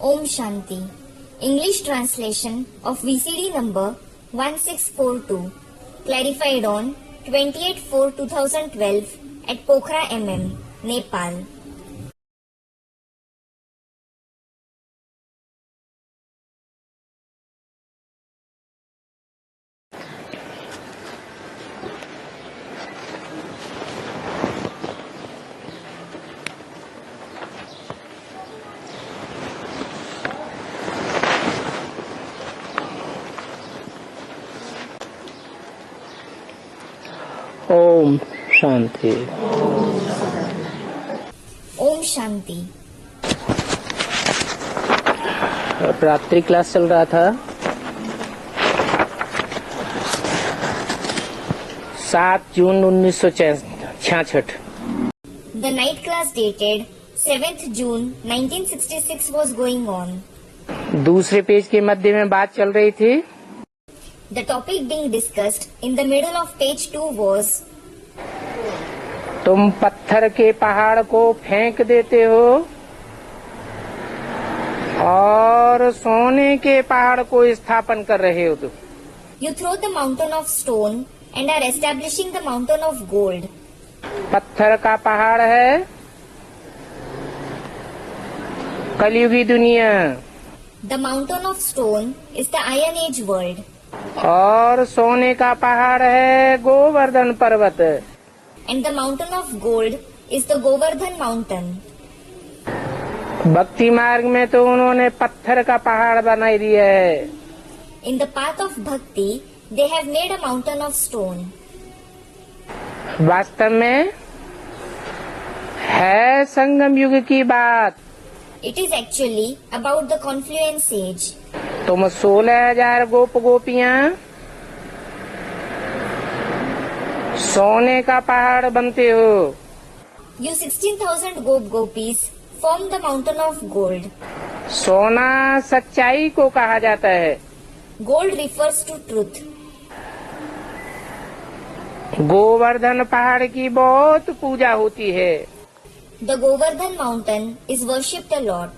Om Shanti. English translation of VCD number 1642. Clarified on 28/4/2012 at Pokhara MM, Nepal. Om Shanti. Om Shanti. रात्रि class चल रहा था। 7 जून 1966। The night class dated 7th June 1966 was going on. दूसरे page के मध्य में बात चल रही थी। The topic being discussed in the middle of page 2 was, तुम पत्थर के पहाड़ को फेंक देते हो और सोने के पहाड़ को स्थापन कर रहे हो। तुम you throw the mountain of stone and are establishing the mountain of gold. पत्थर का पहाड़ है कलयुगी दुनिया, The mountain of stone is the Iron Age world. और सोने का पहाड़ है गोवर्धन पर्वत। And the mountain of gold is the Govardhan mountain. भक्ति मार्ग में तो उन्होंने पत्थर का पहाड़ बनाई दिया है। In the path of bhakti, they have made a mountain of stone. वास्तव में है संगम युग की बात। It is actually about the confluence age. तुम 16,000 गोप गोपियां सोने का पहाड़ बनते हो। You 16,000 gopis form the mountain of gold. सोना सच्चाई को कहा जाता है। Gold refers to truth. Govardhan पहाड़ की बहुत पूजा होती है। The Govardhan mountain is worshipped a lot.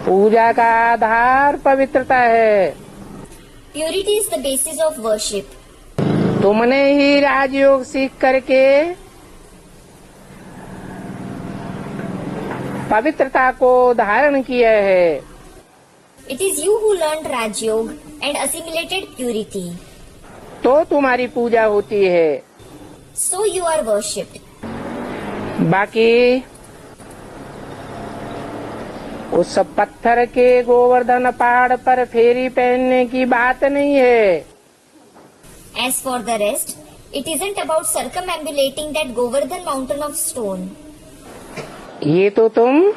पूजा का आधार पवित्रता है। Purity is the basis of worship. तुमने ही राजयोग सीख करके पवित्रता को धारण किया है। It is you who learned Raj Yoga and assimilated purity. तो तुम्हारी पूजा होती है। So you are worshipped. बाकी उस पत्थर के गोवर्धन पहाड़ पर फेरी पहनने की बात नहीं है। As for the rest, it isn't about circumambulating that Govardhan mountain of stone. ये तो तुम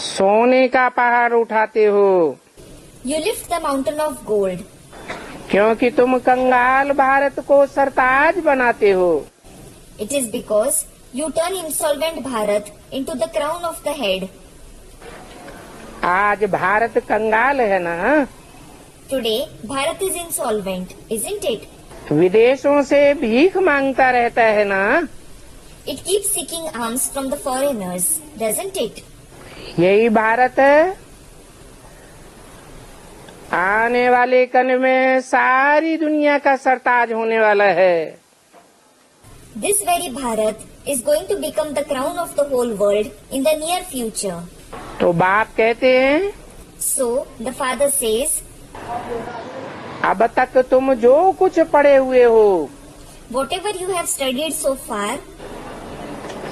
सोने का पहाड़ उठाते हो। You lift the mountain of gold. क्योंकि तुम कंगाल भारत को सरताज बनाते हो। It is because you turn insolvent Bharat into the crown of the head. आज भारत कंगाल है ना। Today, Bharat is insolvent, isn't it? विदेशों से भीख मांगता रहता है ना। It keeps seeking alms from the foreigners, doesn't it? यही भारत आने वाले कल में सारी दुनिया का सरताज होने वाला है। This very Bharat is going to become the crown of the whole world in the near future. तो बाप कहते हैं, So, the father says, अब तक तुम जो कुछ पढ़े हुए हो whatever you have studied so far,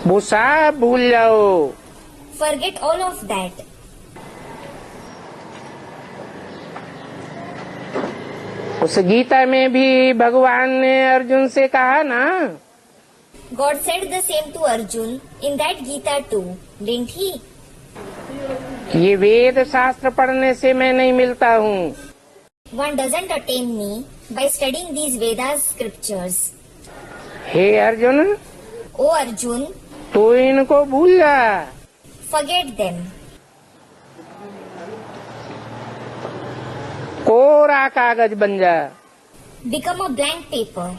वो सब भूल जाओ। forget all of that. उस गीता में भी भगवान ने अर्जुन से कहा ना, God said the same to Arjun in that Gita too, didn't he? ये वेद शास्त्र पढ़ने से मैं नहीं मिलता हूँ। One doesn't attain me by studying these Vedas scriptures. Hey Arjun, O Arjun, तू इनको भूल जा। forget them. कोरा कागज बन जा। Become a blank paper.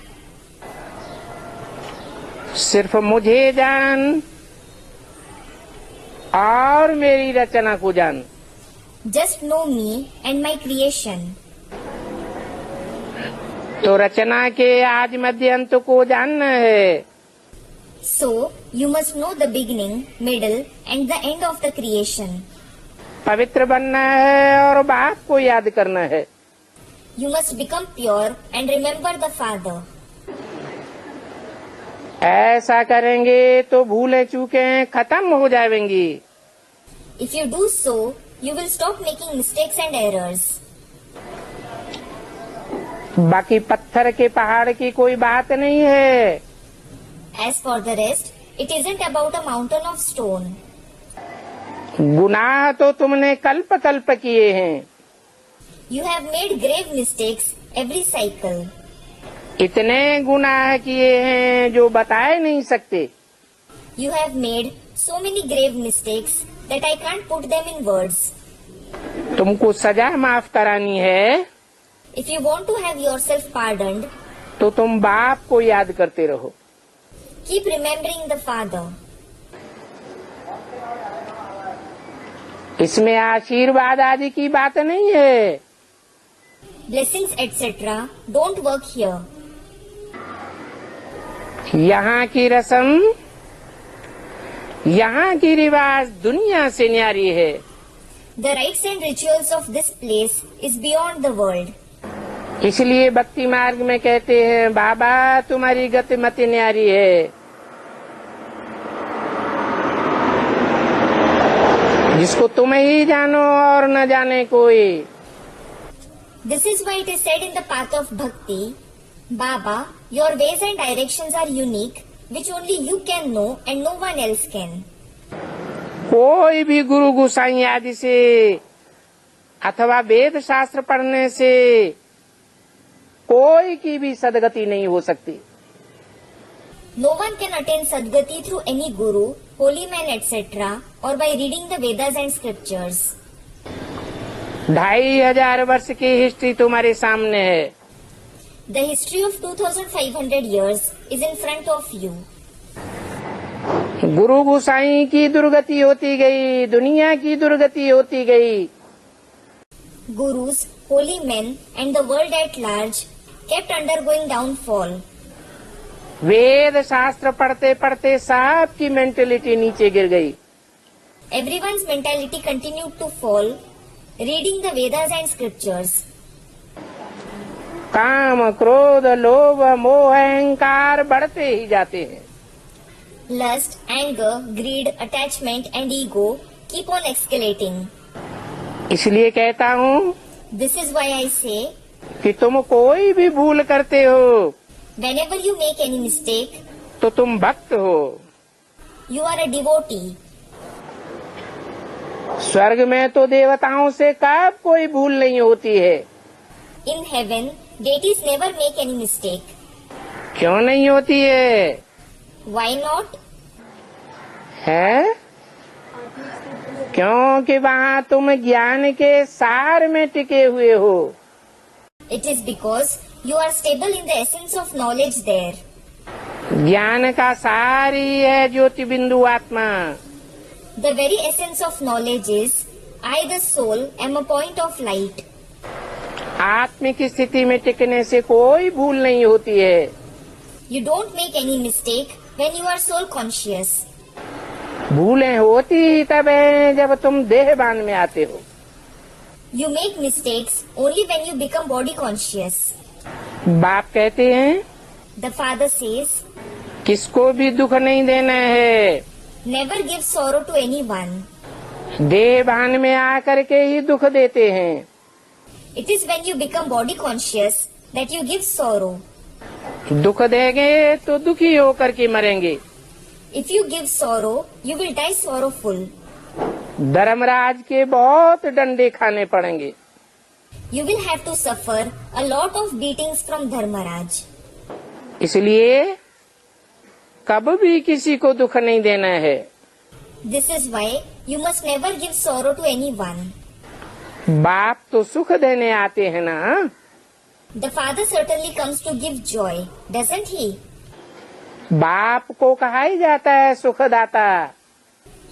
सिर्फ मुझे जान, और मेरी रचना को जान। Just know me and my creation. तो रचना के आज मध्य अंत को जानना है। So, you must know the beginning, middle and the end of the creation. पवित्र बनना है और बाप को याद करना है। You must become pure and remember the Father. ऐसा करेंगे तो भूलें चूकें खत्म हो जाएंगी। If you do so, you will stop making mistakes and errors. बाकी पत्थर के पहाड़ की कोई बात नहीं है। As for the rest, it isn't about a mountain of stone. गुनाह तो तुमने कल्प कल्प किए हैं। You have made grave mistakes every cycle. इतने गुनाह किए हैं जो बताए नहीं सकते। You have made so many grave mistakes that I can't put them in words. तुमको सजा माफ करानी है If you want to have yourself pardoned, तो तुम बाप को याद करते रहो। keep remembering the Father. इसमें आशीर्वाद आदि की बात नहीं है। Blessings etc. don't work here. यहाँ की रस्म, यहाँ की रिवाज दुनिया से न्यारी है। The rites and rituals of this place is beyond the world. इसलिए भक्ति मार्ग में कहते हैं बाबा तुम्हारी गति मति न्यारी है। जिसको तुम ही जानो और न जाने कोई। This is why it is said in the path of bhakti, Baba, your ways and directions are unique, which only you can know and no one else can. कोई भी गुरु गोसाई आदि से अथवा वेद शास्त्र पढ़ने से कोई की भी सदगति नहीं हो सकती। No one can attain Sadgati through any guru, holy man etc. or by reading the Vedas and scriptures. 2500 वर्ष की हिस्ट्री तुम्हारे सामने है। The history of 2500 years is in front of you. गुरु गोसाई की दुर्गति होती गई, दुनिया की दुर्गति होती गई। Gurus, holy men and the world at large kept undergoing downfall. वेद शास्त्र पढ़ते पढ़ते सबकी मेंटेलिटी नीचे गिर गई। Everyone's mentality continued to fall, reading the Vedas and scriptures. काम क्रोध लोभ मोह अहंकार बढ़ते ही जाते हैं। Lust, anger, greed, attachment and ego keep on escalating. इसलिए कहता हूँ This is why I say, कि तुम कोई भी भूल करते हो whenever you make any mistake, तो तुम भक्त हो। you are a devotee. स्वर्ग में तो देवताओं से कब कोई भूल नहीं होती है। In heaven, deities never make any mistake. क्यों नहीं होती है? Why not? है क्योंकि वहाँ तुम ज्ञान के सार में टिके हुए हो। It is because you are stable in the essence of knowledge there. ज्ञान का सार ही है ज्योति बिंदु आत्मा। The very essence of knowledge is, I the soul am a point of light. आत्मिक स्थिति में टिकने से कोई भूल नहीं होती है। You don't make any mistake when you are soul conscious. भूलें होती ही तब है जब तुम देहभान में आते हो। You make mistakes only when you become body conscious. बाप कहते हैं The Father says, किसको भी दुख नहीं देना है। never give sorrow to anyone. देहभान में आकर के ही दुख देते हैं। It is when you become body conscious that you give sorrow. दुख देंगे तो दुखी होकर के मरेंगे। If you give sorrow, you will die sorrowful. Dharmaraj के बहुत डंडे खाने पड़ेंगे। You will have to suffer a lot of beatings from Dharmaraj. इसलिए कब भी किसी को दुख नहीं देना है। This is why you must never give sorrow to anyone. बाप तो सुख देने आते हैं ना। The Father certainly comes to give joy, doesn't he? बाप को कहा ही जाता है सुखदाता।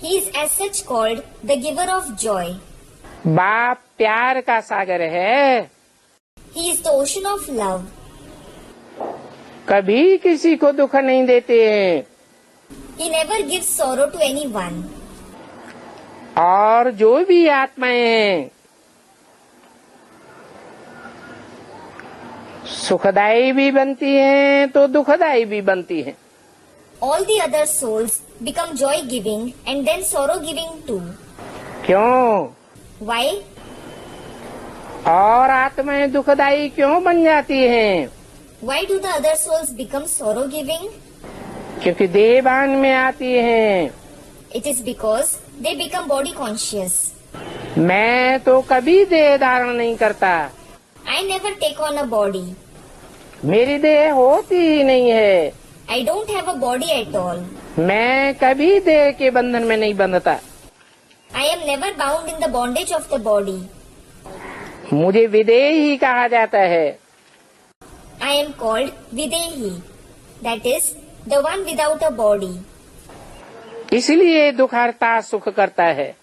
He is as such called the giver of joy. बाप प्यार का सागर है, He is the ocean of love. कभी किसी को दुख नहीं देते हैं। He never gives sorrow to anyone. और जो भी आत्माएं हैं सुखदायी भी बनती हैं तो दुखदायी भी बनती हैं। All the other souls become joy giving and then sorrow giving too. क्यों? Why? और आत्माएं दुखदायी क्यों बन जाती हैं? Why do the other souls become sorrow giving? क्योंकि देहभान में आती हैं। It is because they become body conscious. मैं तो कभी देह धारण नहीं करता, I never take on a body. मेरी देह होती ही नहीं है, I don't have a body at all. मैं कभी देह के बंधन में नहीं बंधता। I am never bound in the bondage of the body. मुझे विदेही कहा जाता है। I am called Videhi, that is, the one without a body. इसलिए दुखहर्ता सुख करता है।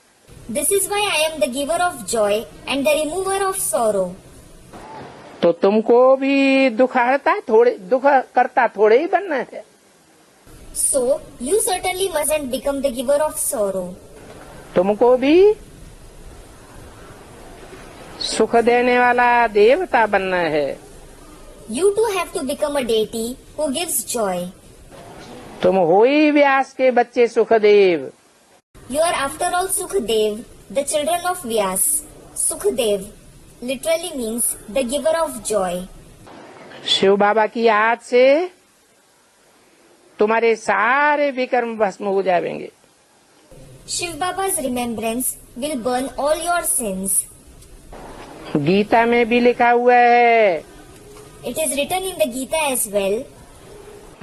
This is why I am the giver of joy and the remover of sorrow. तो तुमको भी दुख करता थोड़े ही बनना है। So, you certainly mustn't become the giver of sorrow. तुमको भी सुख देने वाला देवता बनना है। You too have to become a deity who gives joy. तुम हो ही व्यास के बच्चे Sukhdev. You are after all Sukhdev, the children of Vyas. Sukhdev literally means the giver of joy. Shiv बाबा की याद से तुम्हारे सारे विकर्म भस्म हो जाएंगे। Shiv Baba's remembrance will burn all your sins. Gita में भी लिखा हुआ है, It is written in the Gita as well.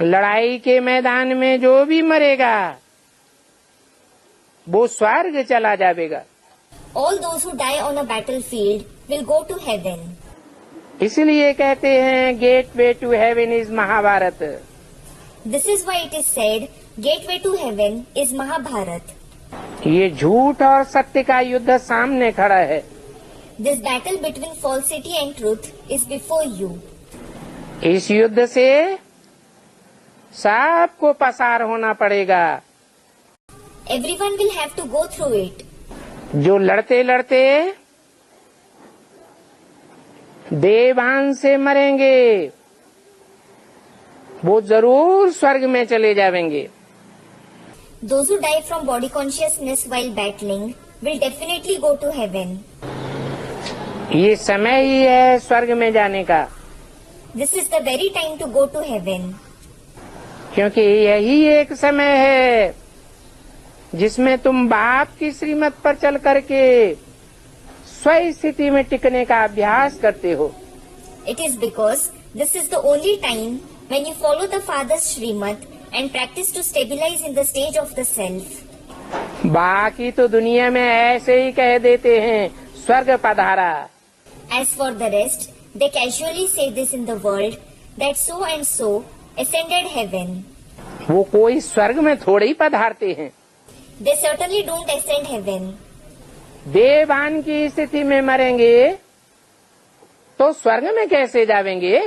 लड़ाई के मैदान में जो भी मरेगा वो स्वर्ग चला जाएगा। All those who die on a battlefield will go to heaven. इसलिए कहते हैं gateway to heaven is Mahabharat. This is why it is said, gateway to heaven is Mahabharat. ये झूठ और सत्य का युद्ध सामने खड़ा है। This battle between falsity and truth is before you. इस युद्ध से सबको पसार होना पड़ेगा। Everyone will have to go through it. जो लड़ते लड़ते देवान से मरेंगे वो जरूर स्वर्ग में चले जाएंगे। Those who die from body consciousness while battling will definitely go to heaven. ये समय ही है स्वर्ग में जाने का, This is the very time to go to heaven. क्योंकि यही एक समय है जिसमें तुम बाप की श्रीमत पर चल करके स्व स्थिति में टिकने का अभ्यास करते हो। It is because this is the only time when you follow the Father's Srimad and practice to stabilize in the stage of the self. बाकी तो दुनिया में ऐसे ही कह देते हैं स्वर्ग पधारा। As for the rest, they casually say this in the world that so and so ascended heaven. वो कोई स्वर्ग में थोड़े ही पधारते हैं। They certainly don't ascend heaven. देवान की स्थिति में मरेंगे तो स्वर्ग में कैसे जाएंगे?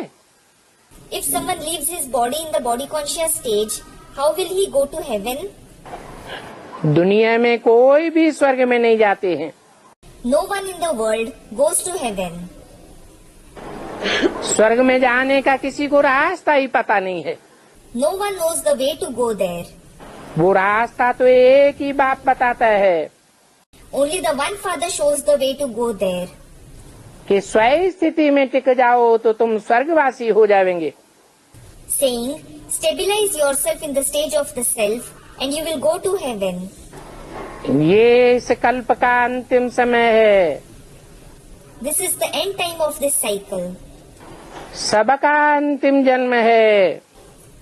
If someone leaves his body in the body conscious stage, how will he go to heaven? दुनिया में कोई भी स्वर्ग में नहीं जाते हैं। No one in the world goes to heaven. स्वर्ग में जाने का किसी को रास्ता ही पता नहीं है। No one knows the way to go there. वो रास्ता तो एक ही बाप बताता है Only the one Father shows the way to go there. कि स्व स्थिति में टिक जाओ तो तुम स्वर्गवासी हो जाएंगे। Saying, stabilize yourself in the stage of the self and you will go to heaven. ये इस कल्प का अंतिम समय है। This is the end time of this cycle. सबका अंतिम जन्म है।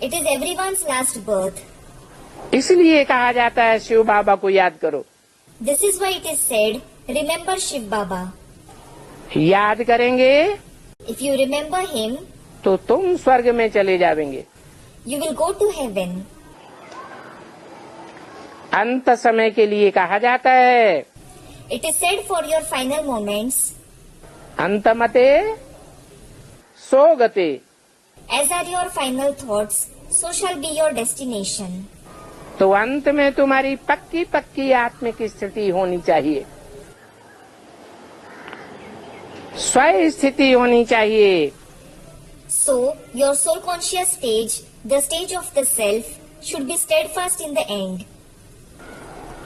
It is everyone's last birth. इसलिए कहा जाता है शिव बाबा को याद करो। This is why it is said, remember Shiv Baba. याद करेंगे If you remember him, तो तुम स्वर्ग में चले जाएंगे। you will go to heaven. अंत समय के लिए कहा जाता है। It is said for your final moments, अंतमते सोगते। as are your final thoughts, so shall be your destination. तो अंत में तुम्हारी पक्की पक्की आत्मिक स्थिति होनी चाहिए, स्व स्थिति होनी चाहिए। So, your soul conscious stage, the stage of the self, should be steadfast in the end.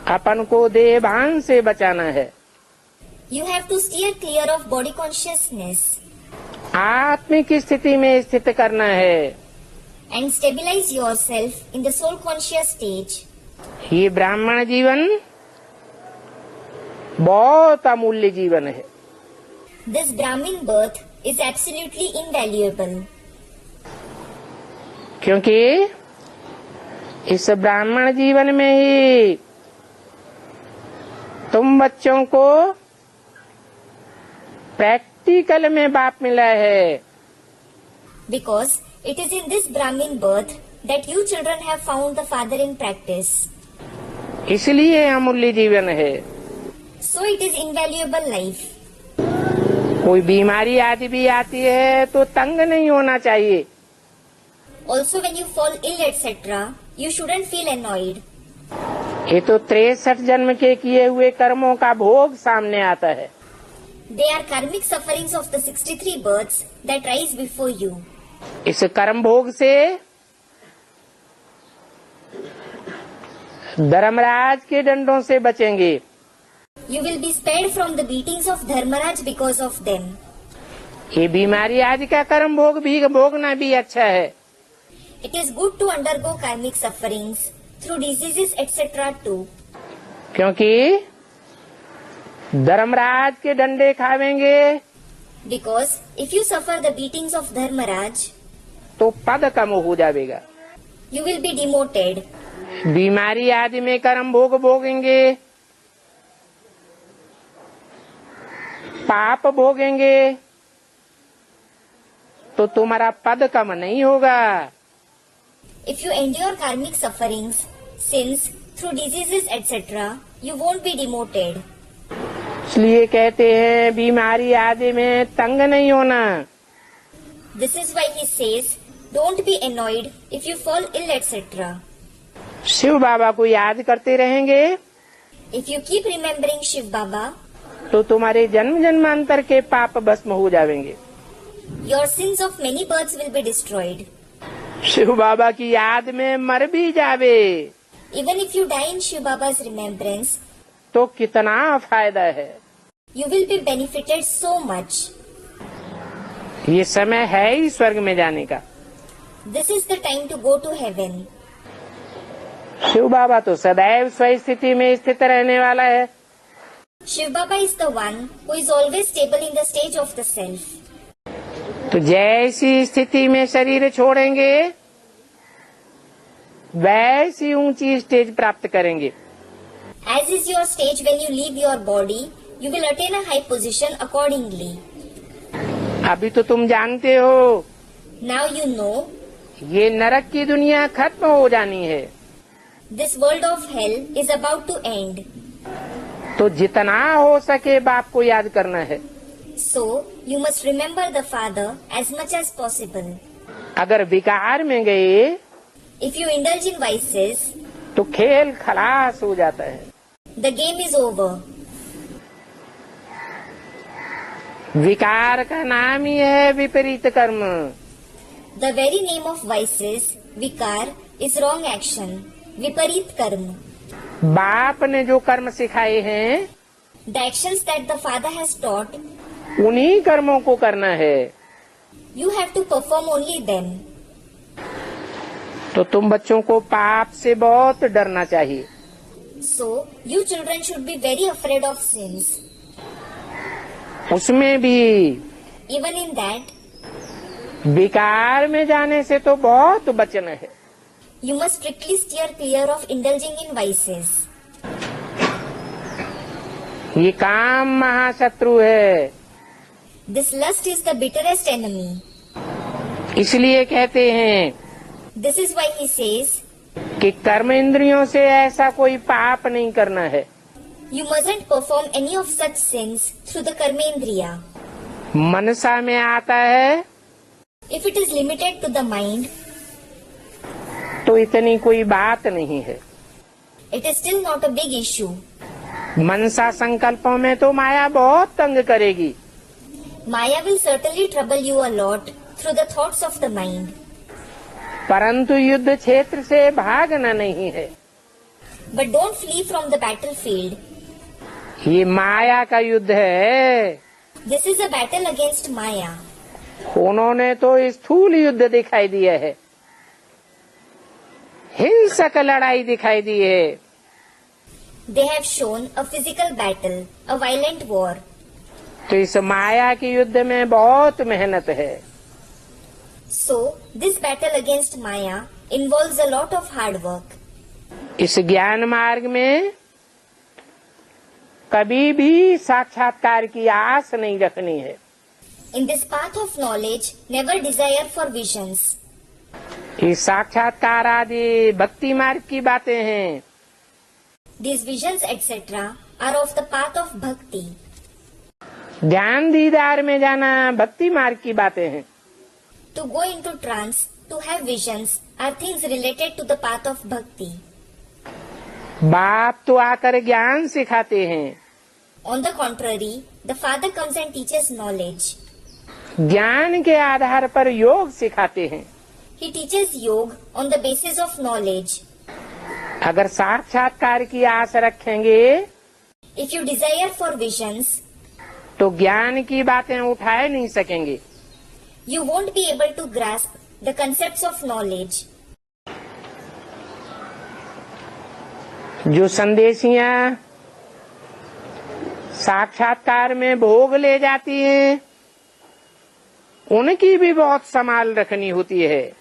अपन को देहभान से बचाना है, You have to steer clear of body consciousness आत्मिक स्थिति में स्थित करना है। and stabilize yourself in the soul conscious stage. ये ब्राह्मण जीवन बहुत अमूल्य जीवन है। This Brahmin birth is absolutely invaluable क्योंकि इस ब्राह्मण जीवन में ही तुम बच्चों को प्रैक्टिकल में बाप मिला है। because it is in this Brahmin birth that you children have found the Father in practice. इसलिए अमूल्य जीवन है। So it is invaluable life. कोई बीमारी आदि भी आती है तो तंग नहीं होना चाहिए। Also when you fall ill etc., you shouldn't feel annoyed. ये तो 63 जन्म के किए हुए कर्मों का भोग सामने आता है। They are karmic sufferings of the 63 births that rise before you. इस कर्म भोग से धर्मराज के दंडों से बचेंगे। You will be spared from the beatings of Dharmaraj because of them. ये बीमारी आदि का कर्म भोग भी भोगना भी अच्छा है, It is good to undergo karmic sufferings through diseases etc. too. क्योंकि धर्मराज के डंडे खावेंगे Because if you suffer the beatings of Dharmaraj, तो पद कम हो जाएगा। you will be demoted. बीमारी आदि में कर्म भोग भोगेंगे, पाप भोगेंगे तो तुम्हारा पद कम नहीं होगा। If you endure karmic sufferings, sins, through diseases etc., you won't be demoted. इसलिए कहते हैं बीमारी आदि में तंग नहीं होना। This is why he says, don't be annoyed if you fall ill etc. Shiv बाबा को याद करते रहेंगे If you keep remembering Shiv Baba, तो तुम्हारे जन्म जन्मांतर के पाप भस्म हो जाएंगे। your sins of many births will be destroyed. Shiv बाबा की याद में मर भी जावे Even if you die in Shiv Baba's remembrance, तो कितना फायदा है। you will be benefited so much. ये समय है ही स्वर्ग में जाने का। This is the time to go to heaven. Shiv बाबा तो सदैव स्व स्थिति में स्थित रहने वाला है। Shiv Baba is the one who is always stable in the stage of the self. तो जैसी स्थिति में शरीर छोड़ेंगे वैसी ऊंची स्टेज प्राप्त करेंगे। As is your stage when you leave your body, you will attain a high position accordingly. अभी तो तुम जानते हो Now you know, ये नरक की दुनिया खत्म हो जानी है, this world of hell is about to end. तो जितना हो सके बाप को याद करना है। So, you must remember the Father as much as possible. अगर विकार में गए If you indulge in vices, तो खेल खलास हो जाता है। the game is over. विकार का नाम ही है विपरीत कर्म। The very name of vices, vikar, is wrong action, viparit karma. बाप ने जो कर्म सिखाए हैं The actions that the Father has taught, उन्हीं कर्मों को करना है। you have to perform only them. तो तुम बच्चों को पाप से बहुत डरना चाहिए। So, you children should be very afraid of sins. उसमें भी Even in that, विकार में जाने से तो बहुत बचना है। you must strictly steer clear of indulging in vices. ये काम महाशत्रु है, This lust is the bitterest enemy. इसलिए कहते हैं This is why he says, कि कर्म इंद्रियों से ऐसा कोई पाप नहीं करना है। You mustn't perform any of such sins through the karmendriya. मनसा में आता है If it is limited to the mind, तो इतनी कोई बात नहीं है। it is still not a big issue. मनसा संकल्पों में तो माया बहुत तंग करेगी, Maya will certainly trouble you a lot through the thoughts of the mind. परंतु युद्ध क्षेत्र से भागना नहीं है। But don't flee from the battlefield. ये माया का युद्ध है। This is a battle against Maya. उन्होंने तो स्थूल युद्ध दिखाई दिया है, हिंसक लड़ाई दिखाई दी है। They have shown a physical battle, a violent war. तो इस माया के युद्ध में बहुत मेहनत है। So, this battle against Maya involves a lot of hard work. इस ज्ञान मार्ग में कभी भी साक्षात्कार की आस नहीं रखनी है। In this path of knowledge, never desire for visions. ये साक्षात्कार आदि भक्ति मार्ग की बातें हैं। These visions, etc., are of the path of bhakti. ज्ञान दीदार में जाना भक्ति मार्ग की बातें हैं। To go into trance, to have visions, are things related to the path of bhakti. बाप तो आकर ज्ञान सिखाते हैं, On the contrary, the father comes and teaches knowledge. ज्ञान के आधार पर योग सिखाते हैं। He teaches yoga on the basis of knowledge. अगर साक्षात्कार की आस रखेंगे If you desire for visions, तो ज्ञान की बातें उठा नहीं सकेंगे। you won't be able to grasp the concepts of knowledge. जो संदेशियां साक्षात्कार में भोग ले जाती हैं, उनकी भी बहुत संभाल रखनी होती है।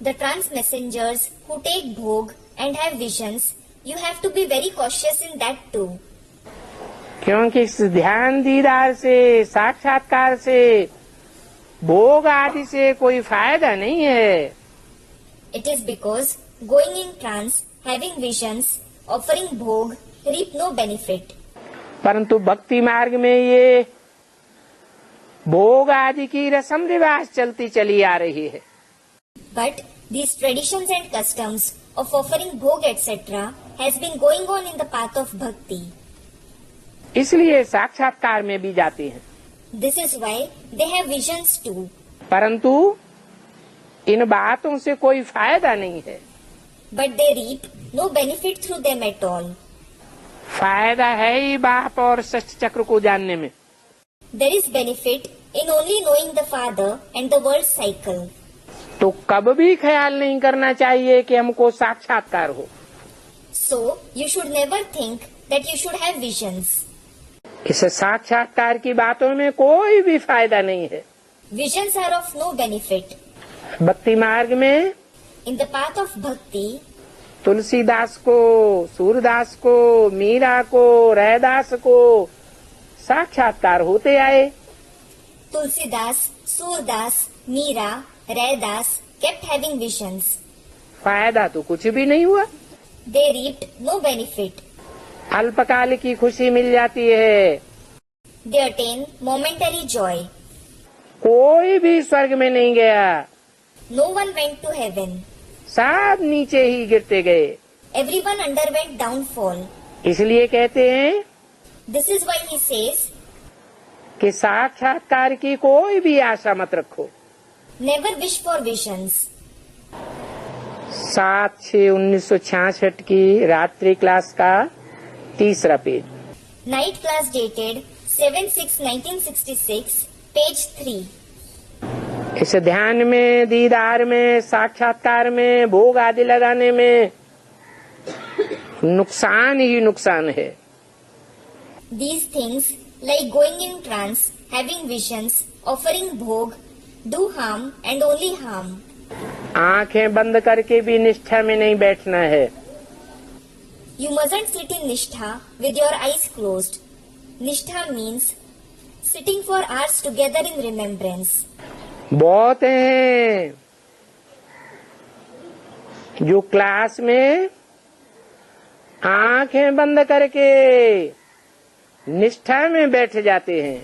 The trance messengers who take bhog and have visions, you have to be very cautious in that too. क्योंकि इस ध्यान दीदार से, साक्षात्कार से, भोग आदि से कोई फायदा नहीं है। It is because going in trance, having visions, offering bhog, reap no benefit. परंतु भक्ति मार्ग में ये भोग आदि की रस्म रिवाज चलती चली आ रही है। But these traditions and customs of offering bhog, etc., has been going on in the path of bhakti. इसलिए साक्षात्कार में भी जाती हैं। This is why they have visions too. परंतु इन बातों से कोई फायदा नहीं है। But they reap no benefit through them at all. फायदा है ही बाप और षष्ठ चक्र को जानने में। There is benefit in only knowing the Father and the world cycle. तो कब भी ख्याल नहीं करना चाहिए कि हमको साक्षात्कार हो। So, you should never think that you should have visions. इस साक्षात्कार की बातों में कोई भी फायदा नहीं है। Visions are of no benefit. भक्ति मार्ग में In the path of bhakti, Tulsidas को, सूरदास को, मीरा को, रैदास को साक्षात्कार होते आए। Tulsidas, Surdas, Meera, Raidas kept having visions. फायदा तो कुछ भी नहीं हुआ। They reaped no benefit. अल्पकाल की खुशी मिल जाती है। They attain momentary joy. कोई भी स्वर्ग में नहीं गया, No one went to heaven. सब नीचे ही गिरते गए। Everyone underwent downfall. इसलिए कहते हैं This is why he says, कि साक्षात्कार की कोई भी आशा मत रखो। never wish for visions. 7/6/1966 की रात्रि क्लास का तीसरा page. Night class dated 7/6/1966, page 3. इस ध्यान में, दीदार में, साक्षात्कार में, भोग आदि लगाने में नुकसान ही नुकसान है। These things, like going in trance, having visions, offering bhog, do harm and only harm. आंखें बंद करके भी निष्ठा में नहीं बैठना है। You mustn't sit in nishtha with your eyes closed. Nishtha means sitting for hours together in remembrance. बहुत हैं जो क्लास में आंखें बंद करके निष्ठा में बैठ जाते हैं,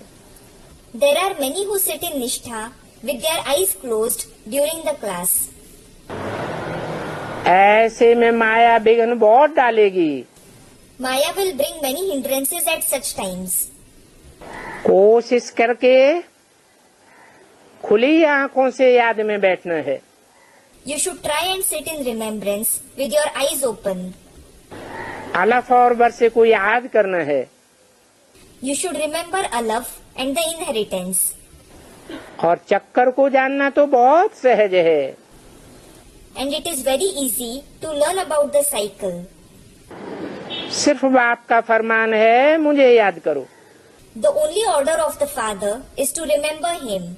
There are many who sit in Nishtha with their eyes closed during the class. ऐसे में माया विघ्न बहुत डालेगी। Maya will bring many hindrances at such times. कोशिश करके खुली आंखों से याद में बैठना है। You should try and sit in remembrance with your eyes open. अलफ और वर्ष को याद करना है You should remember Alaf and the inheritance. और चक्कर को जानना तो बहुत सहज है। And it is very easy to learn about the cycle. सिर्फ बाप का फरमान है मुझे याद करो। The only order of the Father is to remember Him.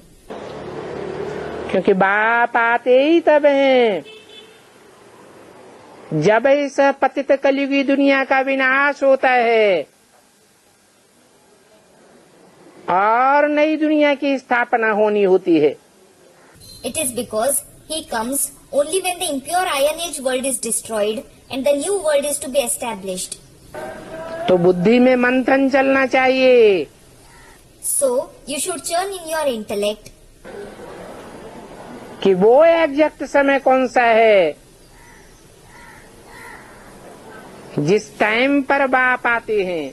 क्योंकि बाप आते ही तब हैं जब इस पतित कलयुगी दुनिया का विनाश होता है और नई दुनिया की स्थापना होनी होती है। It is because He comes only when the impure Iron Age world is destroyed and the new world is to be established. तो बुद्धि में मंथन चलना चाहिए। So, you should churn in your intellect कि वो एग्जैक्ट समय कौन सा है जिस टाइम पर बाप आते हैं,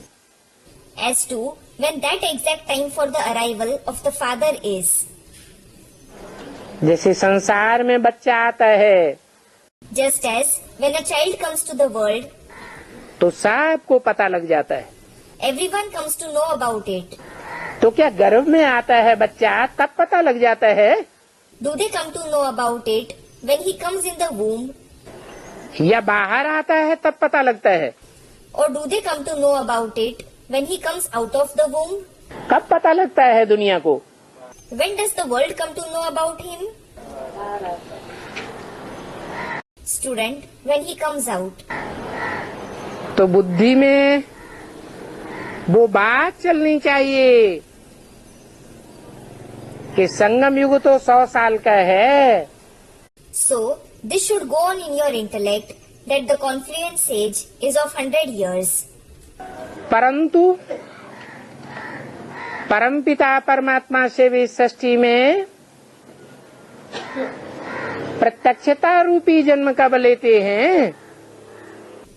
as to when that exact time for the arrival of the Father is. जैसे संसार में बच्चा आता है Just as when a child comes to the world, तो सबको पता लग जाता है। everyone comes to know about it. तो क्या गर्भ में आता है बच्चा तब पता लग जाता है Do they come to know about it when he comes in the womb, या बाहर आता है तब पता लगता है? or do they come to know about it when he comes out of the womb? कब पता लगता है दुनिया को? When does the world come to know about him? Student, when he comes out. तो बुद्धि में वो बात चलनी चाहिए कि संगम युग तो 100 साल का है। So, this should go on in your intellect that the confluence age is of 100 years. परंतु परमपिता परमात्मा से भी सृष्टि में प्रत्यक्षता रूपी जन्म कब लेते हैं?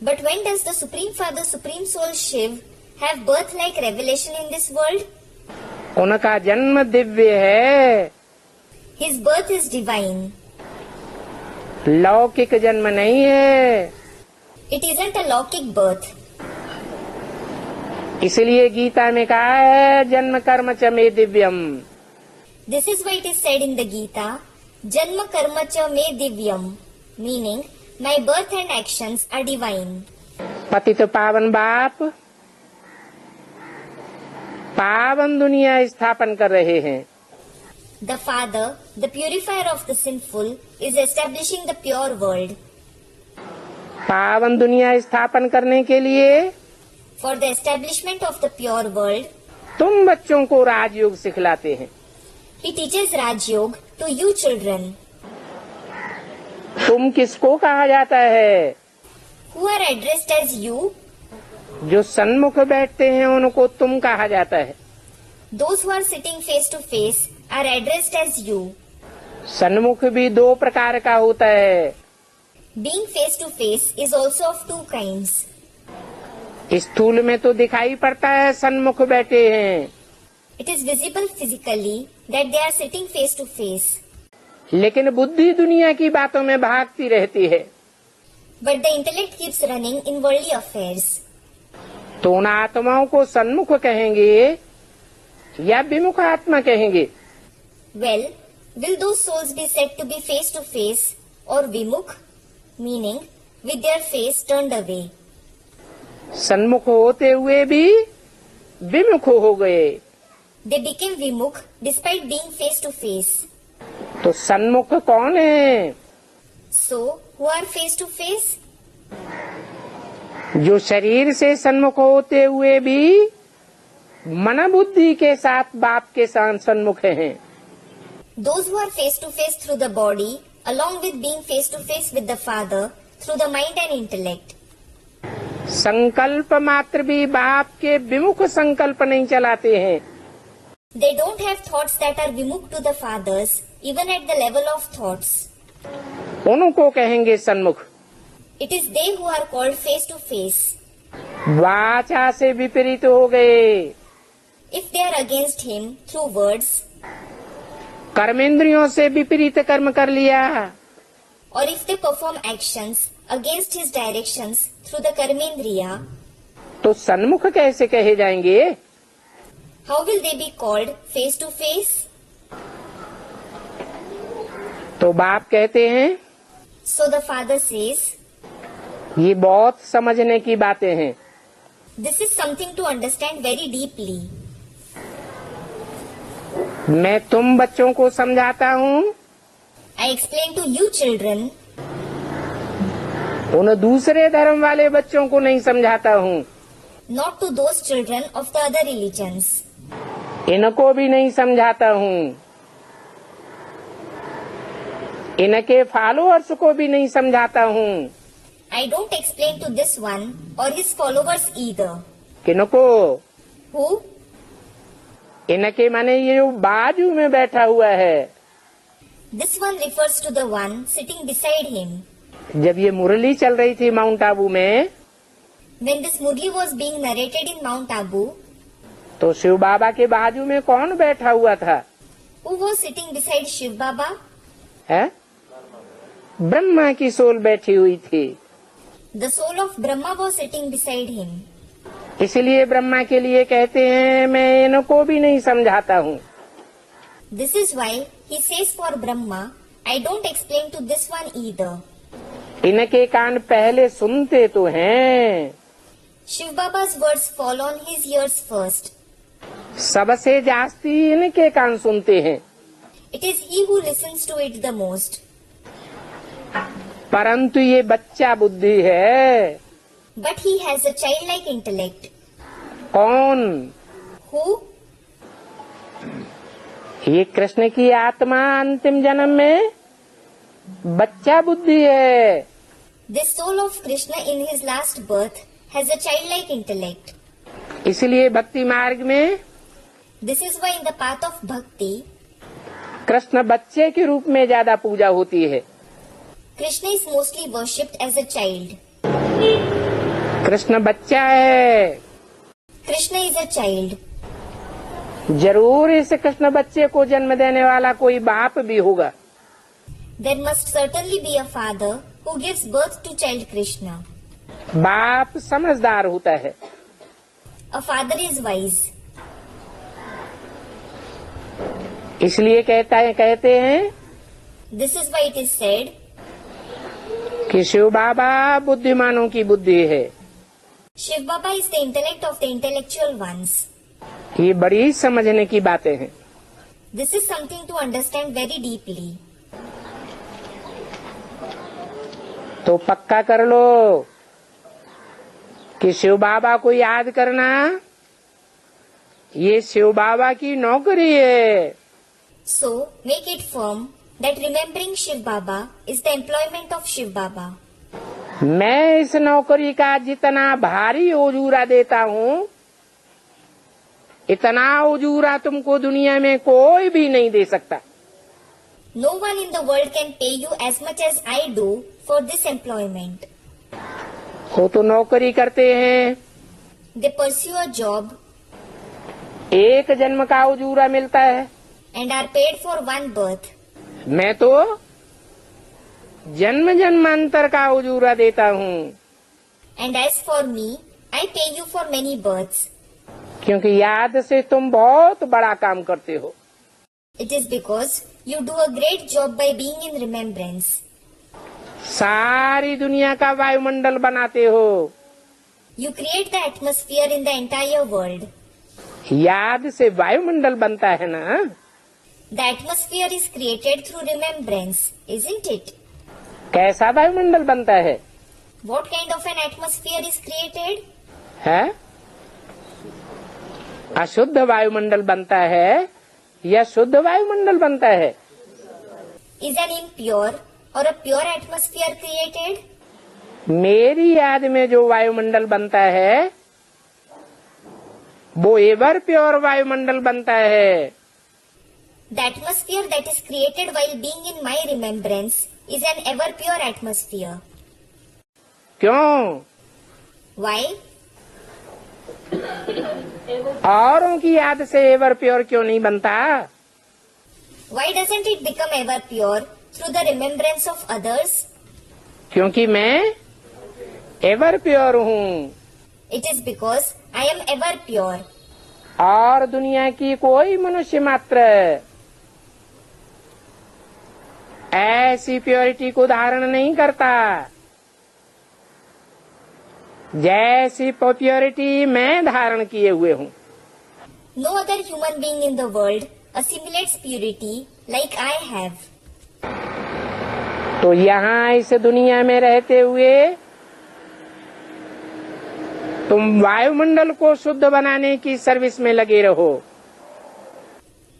But when does the Supreme Father, Supreme Soul Shiv have birth like revelation in this world? उनका जन्म दिव्य है, His birth is divine. लौकिक जन्म नहीं है। It isn't a Laukic birth. इसलिए गीता में कहा है जन्म कर्म च मे दिव्यम। This is why it is said in the Gita, Janma Karma Cha Me Divyam, meaning, my birth and actions are divine. पतित पावन बाप पावन दुनिया स्थापन कर रहे हैं। The Father, the purifier of the sinful, is establishing the pure world. पावन दुनिया स्थापन करने के लिए For the establishment of the pure world, तुम बच्चों को राजयोग सिखलाते हैं। He teaches Raj Yoga to you children, तुम किसको कहा जाता है? who are addressed as you. जो सन्मुख बैठते हैं उनको तुम कहा जाता है। Those who are sitting face to face are addressed as you. सन्मुख भी 2 प्रकार का होता है। Being face to face is also of 2 kinds. स्थूल में तो दिखाई पड़ता है सन्मुख बैठे हैं, It is visible physically that they are sitting face to face. लेकिन बुद्धि दुनिया की बातों में भागती रहती है। But the intellect keeps running in worldly affairs. तो उन आत्माओं को सन्मुख कहेंगे या विमुख आत्मा कहेंगे? Well, will those souls be said to be face to face or vimukh, meaning with their face turned away? सन्मुख होते हुए भी विमुख हो गए। They became vimukh despite being face to face. तो सन्मुख कौन है? So, who are face to face? जो शरीर से सन्मुख होते हुए भी मन बुद्धि के साथ बाप के साथ सन्मुख हैं। Those who are face to face through the body, along with being face to face with the Father, through the mind and intellect. संकल्प मात्र भी बाप के विमुख संकल्प नहीं चलाते हैं। They don't have thoughts that are vimukh to the fathers, even at the level of thoughts. उनको कहेंगे सन्मुख। It is they who are called face to face. वाचा से विपरीत हो गए, If they are against him through words, कर्मेंद्रियों से विपरीत कर्म कर लिया, or if they perform actions against his directions through the karmendriya, तो सन्मुख कैसे कहे जाएंगे? how will they be called face to face? तो बाप कहते हैं So the father says, ये बहुत समझने की बातें हैं। this is something to understand very deeply. मैं तुम बच्चों को समझाता हूँ, I explain to you children, उन दूसरे धर्म वाले बच्चों को नहीं समझाता हूँ, not to those children of the other religions. इनको भी नहीं समझाता हूँ, इनके फॉलोअर्स को भी नहीं समझाता हूँ। I don't explain to this one or his followers either. किनको? Who? इनके माने ये जो बाजू में बैठा हुआ है। This one refers to the one sitting beside him. जब ये मुरली चल रही थी माउंट आबू में, When this Murli was being narrated in Mount Abu, तो शिव बाबा के बाजू में कौन बैठा हुआ था? who was sitting beside Shiv Baba? है? ब्रह्मा की सोल बैठी हुई थी। The soul of Brahma was sitting beside him. इसलिए ब्रह्मा के लिए कहते हैं मैं इनको भी नहीं समझाता हूँ। This is why he says for Brahma, I don't explain to this one either. इनके कान पहले सुनते तो हैं, Shiv Baba's words fall on his ears first. सबसे जास्ती इनके कान सुनते हैं, It is he who listens to it the most. परंतु ये बच्चा बुद्धि है। But he has a childlike intellect. कौन? Who? ये कृष्ण की आत्मा अंतिम जन्म में बच्चा बुद्धि है। This soul of Krishna in his last birth has a childlike intellect. इसलिए भक्ति मार्ग में This is why in the path of bhakti, Krishna बच्चे के रूप में ज्यादा पूजा होती है। Krishna is mostly worshipped as a child. Krishna बच्चा है। Krishna is a child. जरूर इस कृष्ण बच्चे को जन्म देने वाला कोई बाप भी होगा। There must certainly be a father who gives birth to child Krishna. बाप समझदार होता है। A father is wise. इसलिए कहते हैं This is why it is said, कि शिव बाबा बुद्धिमानों की बुद्धि है। Shiv Baba is the intellect of the intellectual ones. ये बड़ी समझने की बातें हैं। This is something to understand very deeply. तो पक्का कर लो कि शिव बाबा को याद करना ये शिव बाबा की नौकरी है। So, make it firm that remembering Shiv Baba is the employment of Shiv Baba. मैं इस नौकरी का जितना भारी उजूरा देता हूँ, इतना उजूरा तुमको दुनिया में कोई भी नहीं दे सकता। No one in the world can pay you as much as I do for this employment. वो तो नौकरी करते हैं, They pursue a job एक जन्म का उजूरा मिलता है। and are paid for one birth. मैं तो जन्म जन्मांतर का उजूरा देता हूँ, And as for me, I pay you for many births. क्योंकि याद से तुम बहुत बड़ा काम करते हो। It is because you do a great job by being in remembrance. सारी दुनिया का वायुमंडल बनाते हो। You create the atmosphere in the entire world. याद से वायुमंडल बनता है ना। The atmosphere is created through remembrance, isn't it? कैसा वायुमंडल बनता है? What kind of an atmosphere is created? है अशुद्ध वायुमंडल बनता है या शुद्ध वायुमंडल बनता है? Is an impure or a pure atmosphere created? मेरी याद में जो वायुमंडल बनता है वो एवर प्योर वायुमंडल बनता है। The atmosphere that is created while being in my remembrance is an ever pure atmosphere. क्यों? Why? औरों की याद से एवर प्योर क्यों नहीं बनता? Why doesn't it become ever pure through the remembrance of others? क्योंकि मैं एवर प्योर हूँ It is because I am ever pure. और दुनिया की कोई मनुष्य मात्र ऐसी प्योरिटी को धारण नहीं करता जैसी प्योरिटी मैं धारण किए हुए हूँ। No other human being in the world assimilates purity like I have. तो यहाँ इस दुनिया में रहते हुए तुम वायुमंडल को शुद्ध बनाने की सर्विस में लगे रहो।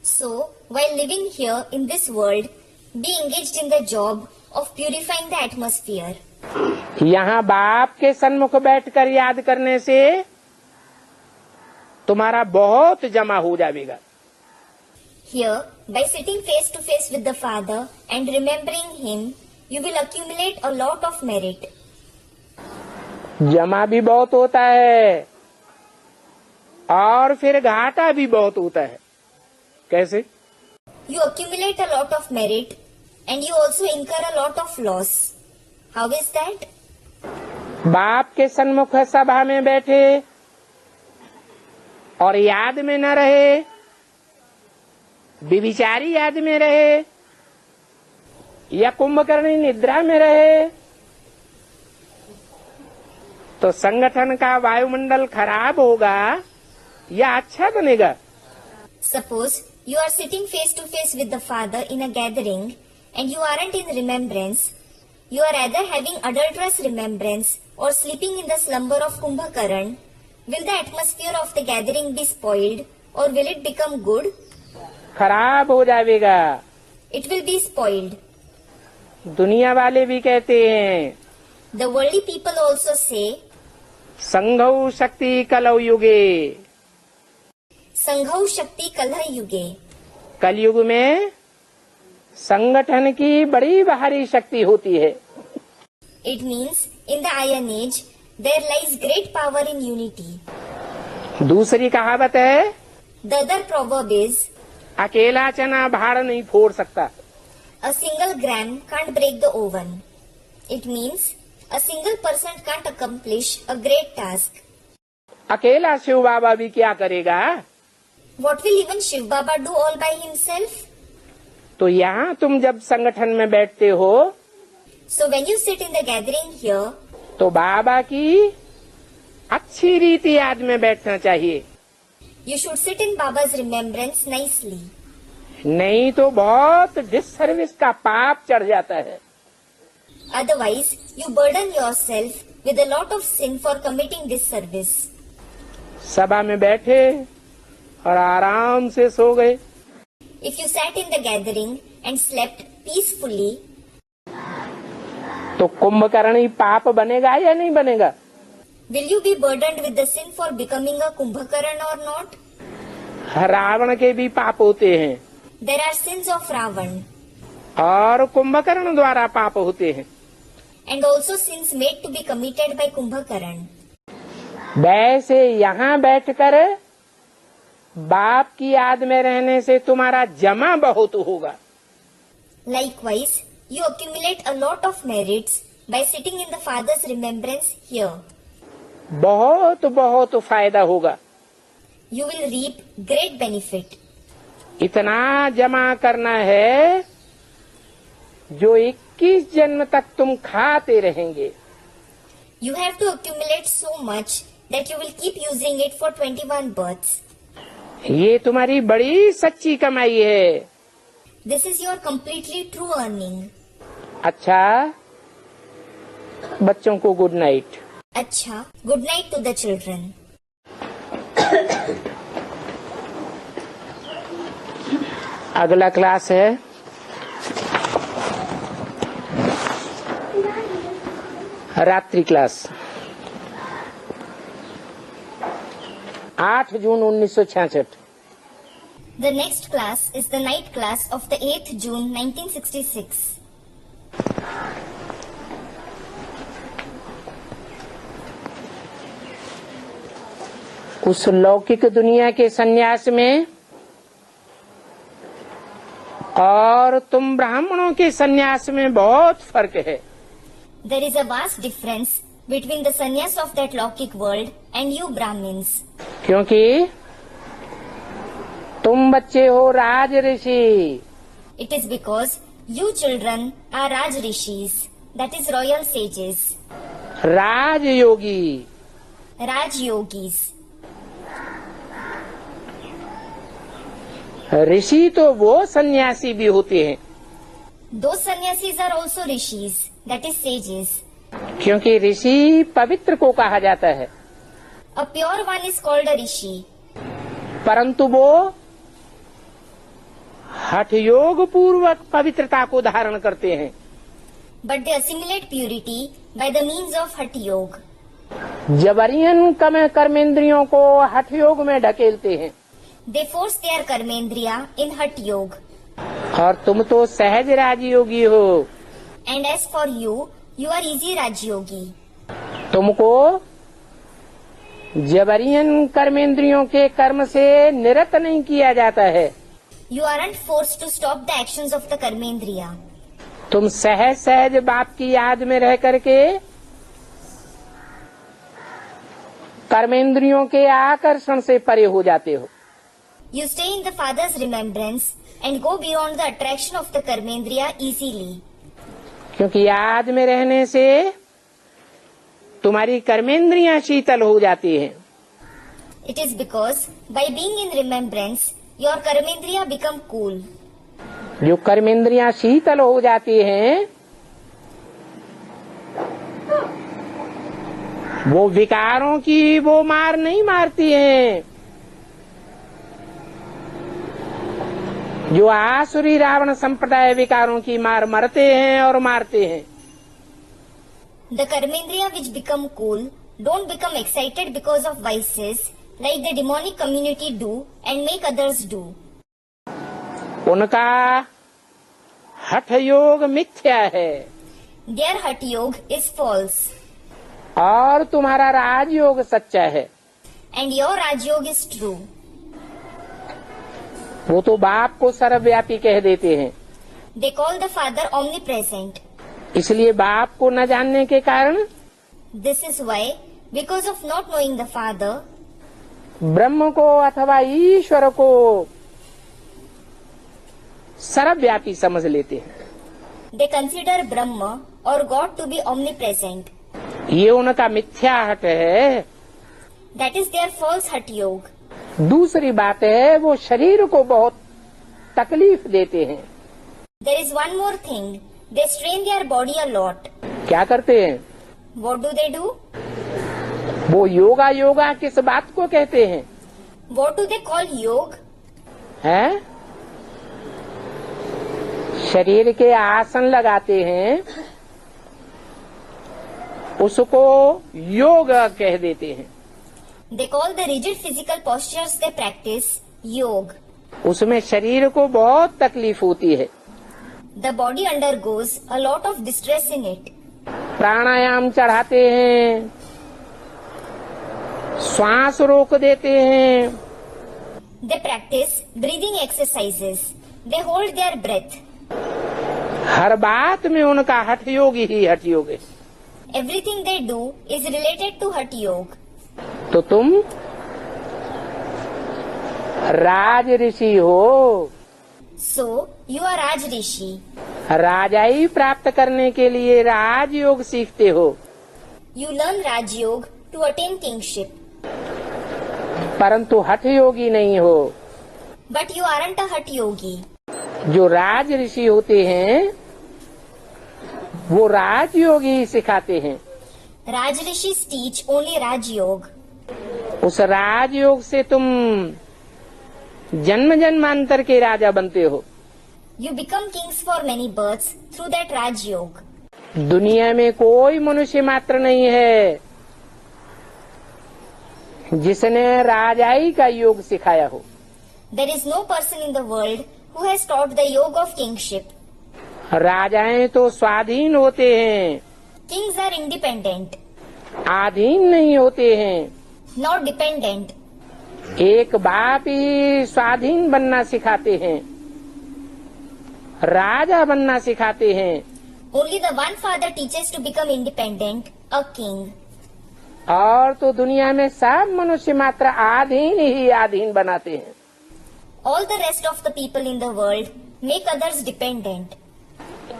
So, while living here in this world, be engaged in the job of purifying the atmosphere. यहाँ बाप के सन्मुख बैठकर याद करने से तुम्हारा बहुत जमा हो जाएगा। Here, by sitting face to face with the Father and remembering Him, you will accumulate a lot of merit. जमा भी बहुत होता है और फिर घाटा भी बहुत होता है। कैसे? You accumulate a lot of merit and you also incur a lot of loss. How is that? बाप के सन्मुख सभा में बैठे और याद में न रहे, विविचारी याद में रहे या कुंभकर्णी निद्रा में रहे तो संगठन का वायुमंडल खराब होगा या अच्छा बनेगा? Suppose you are sitting face to face with the Father in a gathering and you aren't in remembrance. You are either having adulterous remembrance or sleeping in the slumber of Kumbhakaran. Will the atmosphere of the gathering be spoiled or will it become good? खराब हो जाएगा। It will be spoiled. दुनिया वाले भी कहते हैं The worldly people also say, संघौ शक्ति कलौ युगे। Sanghau Shakti Kalha Yuge. कलयुग में संगठन की बड़ी भारी शक्ति होती है। It means in the Iron Age there lies great power in unity. दूसरी कहावत है The other proverb is, अकेला चना भाड़ नहीं फोड़ सकता। a single gram can't break the oven. It means a single person can't accomplish a great task. अकेला शिव बाबा भी क्या करेगा? What will even Shiv Baba do all by himself? तो यहाँ तुम जब संगठन में बैठते हो So when you sit in the gathering here, तो बाबा की अच्छी रीति याद में बैठना चाहिए, you should sit in Baba's remembrance nicely. नहीं तो बहुत डिससर्विस का पाप चढ़ जाता है। Otherwise, you burden yourself with a lot of sin for committing this service. सभा में बैठे और आराम से सो गए If you sat in the gathering and slept peacefully, तो कुंभकर्णी पाप बनेगा या नहीं बनेगा? will you be burdened with the sin for becoming a Kumbhakaran or not? Ravan के भी पाप होते हैं There are sins of Ravan और कुंभकर्ण द्वारा पाप होते हैं। and also sins made to be committed by Kumbhakaran. वैसे यहाँ बैठकर बाप की याद में रहने से तुम्हारा जमा बहुत होगा। Likewise, you accumulate a lot of merits by sitting in the Father's remembrance here. बहुत बहुत फायदा होगा। You will reap great benefit. इतना जमा करना है जो 21 जन्म तक तुम खाते रहेंगे। You have to accumulate so much that you will keep using it for 21 births. ये तुम्हारी बड़ी सच्ची कमाई है। This is your completely true earning. अच्छा, बच्चों को good night. Acha, good night to the children. अगला क्लास है रात्रि class 8 June 1966। The next class is the night class of the 8th June 1966. उस लौकिक दुनिया के सन्यास में और तुम ब्राह्मणों के सन्यास में बहुत फर्क है। There is a vast difference between the sannyas of that Laukic world and you Brahmins. क्योंकि तुम बच्चे हो राज ऋषि। It is because you children are Raj Rishis, that is royal sages, Raj Yogi. Raj Yogis. ऋषि तो वो सन्यासी भी होते हैं, Those sannyasis are also Rishis, that is sages. क्योंकि ऋषि पवित्र को कहा जाता है, A pure one is called a Rishi, परंतु वो हठ योग पूर्वक पवित्रता को धारण करते हैं। but they assimilate purity by the means of Hatha Yoga. जबरियन कर्मेंद्रियों को हठ योग में ढकेलते हैं। They force their karmendriya in Hatha Yoga. और तुम तो सहज राजयोगी हो, And as for you, you are easy Raj Yogi. तुमको जबरियन कर्मेंद्रियों के कर्म से निरत नहीं किया जाता है। You aren't forced to stop the actions of the karmendriya. तुम सहज सहज बाप की याद में रह करके कर्मेंद्रियों के आकर्षण से परे हो जाते हो। You stay in the Father's remembrance and go beyond the attraction of the karmendriya easily. क्योंकि याद में रहने से तुम्हारी कर्मेंद्रियां शीतल हो जाती हैं। It is because by being in remembrance, your karmendriya become cool. जो कर्मेंद्रियां शीतल हो जाती हैं, वो विकारों की वो मार नहीं मारती हैं जो आसुरी रावण संप्रदाय विकारों की मार मरते हैं और मारते हैं। The karmendriya which become cool don't become excited because of vices like the demonic community do and make others do. उनका हठ योग मिथ्या है Their Hatha Yoga is false और तुम्हारा राजयोग सच्चा है। and your Raj Yoga is true. वो तो बाप को सर्वव्यापी कह देते हैं, They call the Father omnipresent. इसलिए बाप को न जानने के कारण This is why, because of not knowing the Father, ब्रह्म को अथवा ईश्वर को सर्वव्यापी समझ लेते हैं। they consider Brahma or God to be omnipresent. ये उनका मिथ्या हट है। That is their false Hatha Yoga. दूसरी बात है, वो शरीर को बहुत तकलीफ देते हैं। There is one more thing. They strain their body a lot. क्या करते हैं? What do they do? वो योगा योगा किस बात को कहते हैं? What do they call yoga? हैं? शरीर के आसन लगाते हैं, उसको योग कह देते हैं। They call the rigid physical postures they practice yoga. उसमें शरीर को बहुत तकलीफ होती है। The body undergoes a lot of distress in it. प्राणायाम चढ़ाते हैं, श्वास रोक देते हैं, They practice breathing exercises. They hold their breath. हर बात में उनका हठ योग ही हठ योग है। Everything they do is related to Hatha Yoga. तो तुम राज ऋषि हो। So, you are Raj Rishi. राजाई प्राप्त करने के लिए राजयोग सीखते हो, You learn Raj Yoga to attain kingship. परंतु हठ योगी नहीं हो। But you aren't a Hatha Yogi. जो राज ऋषि होते हैं वो राजयोग ही सिखाते हैं। Raj Rishis teach only Raj Yoga. उस राजयोग से तुम जन्म जन्मांतर के राजा बनते हो। You become kings for many births through that Raj Yoga. दुनिया में कोई मनुष्य मात्र नहीं है जिसने राजाई का योग सिखाया हो। There is no person in the world who has taught the yoga of kingship. राजाएं तो स्वाधीन होते हैं, Kings are independent, आधीन नहीं होते हैं। not dependent. एक बाप ही स्वाधीन बनना सिखाते हैं, राजा बनना सिखाते हैं। Only the one father teaches to become independent, a king. और तो दुनिया में सब मनुष्य मात्र आधीन ही आधीन बनाते हैं। All the rest of the people in the world make others dependent.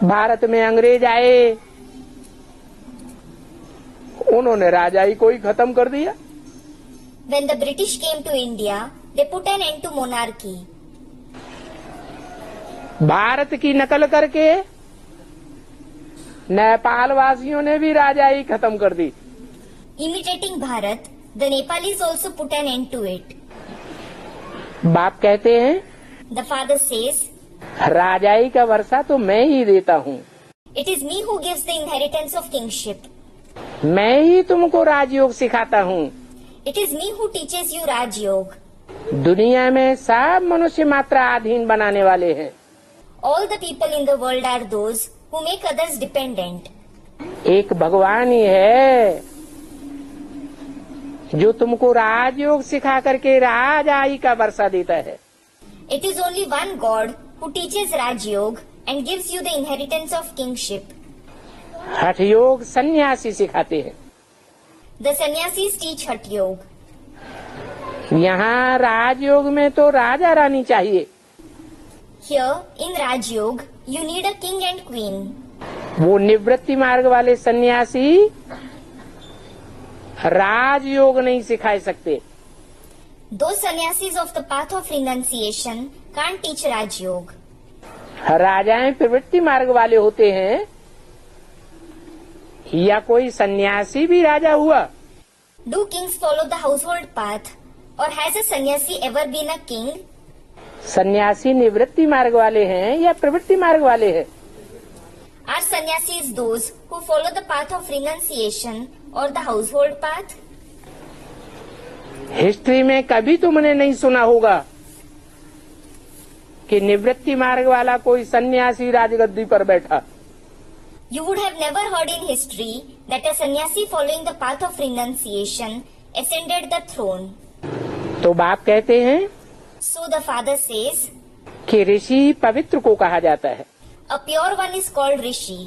Bharat में अंग्रेज आए, उन्होंने राजाई को ही खत्म कर दिया। When the British came to India, they put an end to monarchy. Bharat की नकल करके नेपाल वासियों ने भी राजाई खत्म कर दी। Imitating Bharat, the Nepalis also put an end to it. बाप कहते हैं, The father says, राजाई का वर्षा तो मैं ही देता हूँ, "It is me who gives the inheritance of kingship. मैं ही तुमको राजयोग सिखाता हूँ। It is me who teaches you Raj Yoga. दुनिया में सब मनुष्य मात्र आधीन बनाने वाले हैं। All the people in the world are those who make others dependent. एक भगवान ही है जो तुमको राजयोग सिखा करके राजाई का वर्षा देता है। It is only one God who teaches Raj Yoga and gives you the inheritance of kingship. हठ योग सन्यासी सिखाते हैं। The sannyasis teach Hatha Yoga. यहाँ राजयोग में तो राजा रानी चाहिए। Here, in Raj Yoga, you need a king and queen. वो निवृत्ति मार्ग वाले सन्यासी राजयोग नहीं सिखा सकते। Those sannyasis of the path of renunciation can't teach Raj Yoga. राजाएं प्रवृत्ति मार्ग वाले होते हैं, या कोई सन्यासी भी राजा हुआ? Do kings follow the household path, or has a sannyasi ever been a king? सन्यासी निवृत्ति मार्ग वाले हैं या प्रवृत्ति मार्ग वाले हैं? Are sannyasis those who follow the path of renunciation or the household path? History में कभी तुमने नहीं सुना होगा कि निवृत्ति मार्ग वाला कोई सन्यासी राजगद्दी पर बैठा। You would have never heard in history that a sannyasi following the path of renunciation ascended the throne. तो बाप कहते हैं So the father says, कि ऋषि पवित्र को कहा जाता है। a pure one is called Rishi.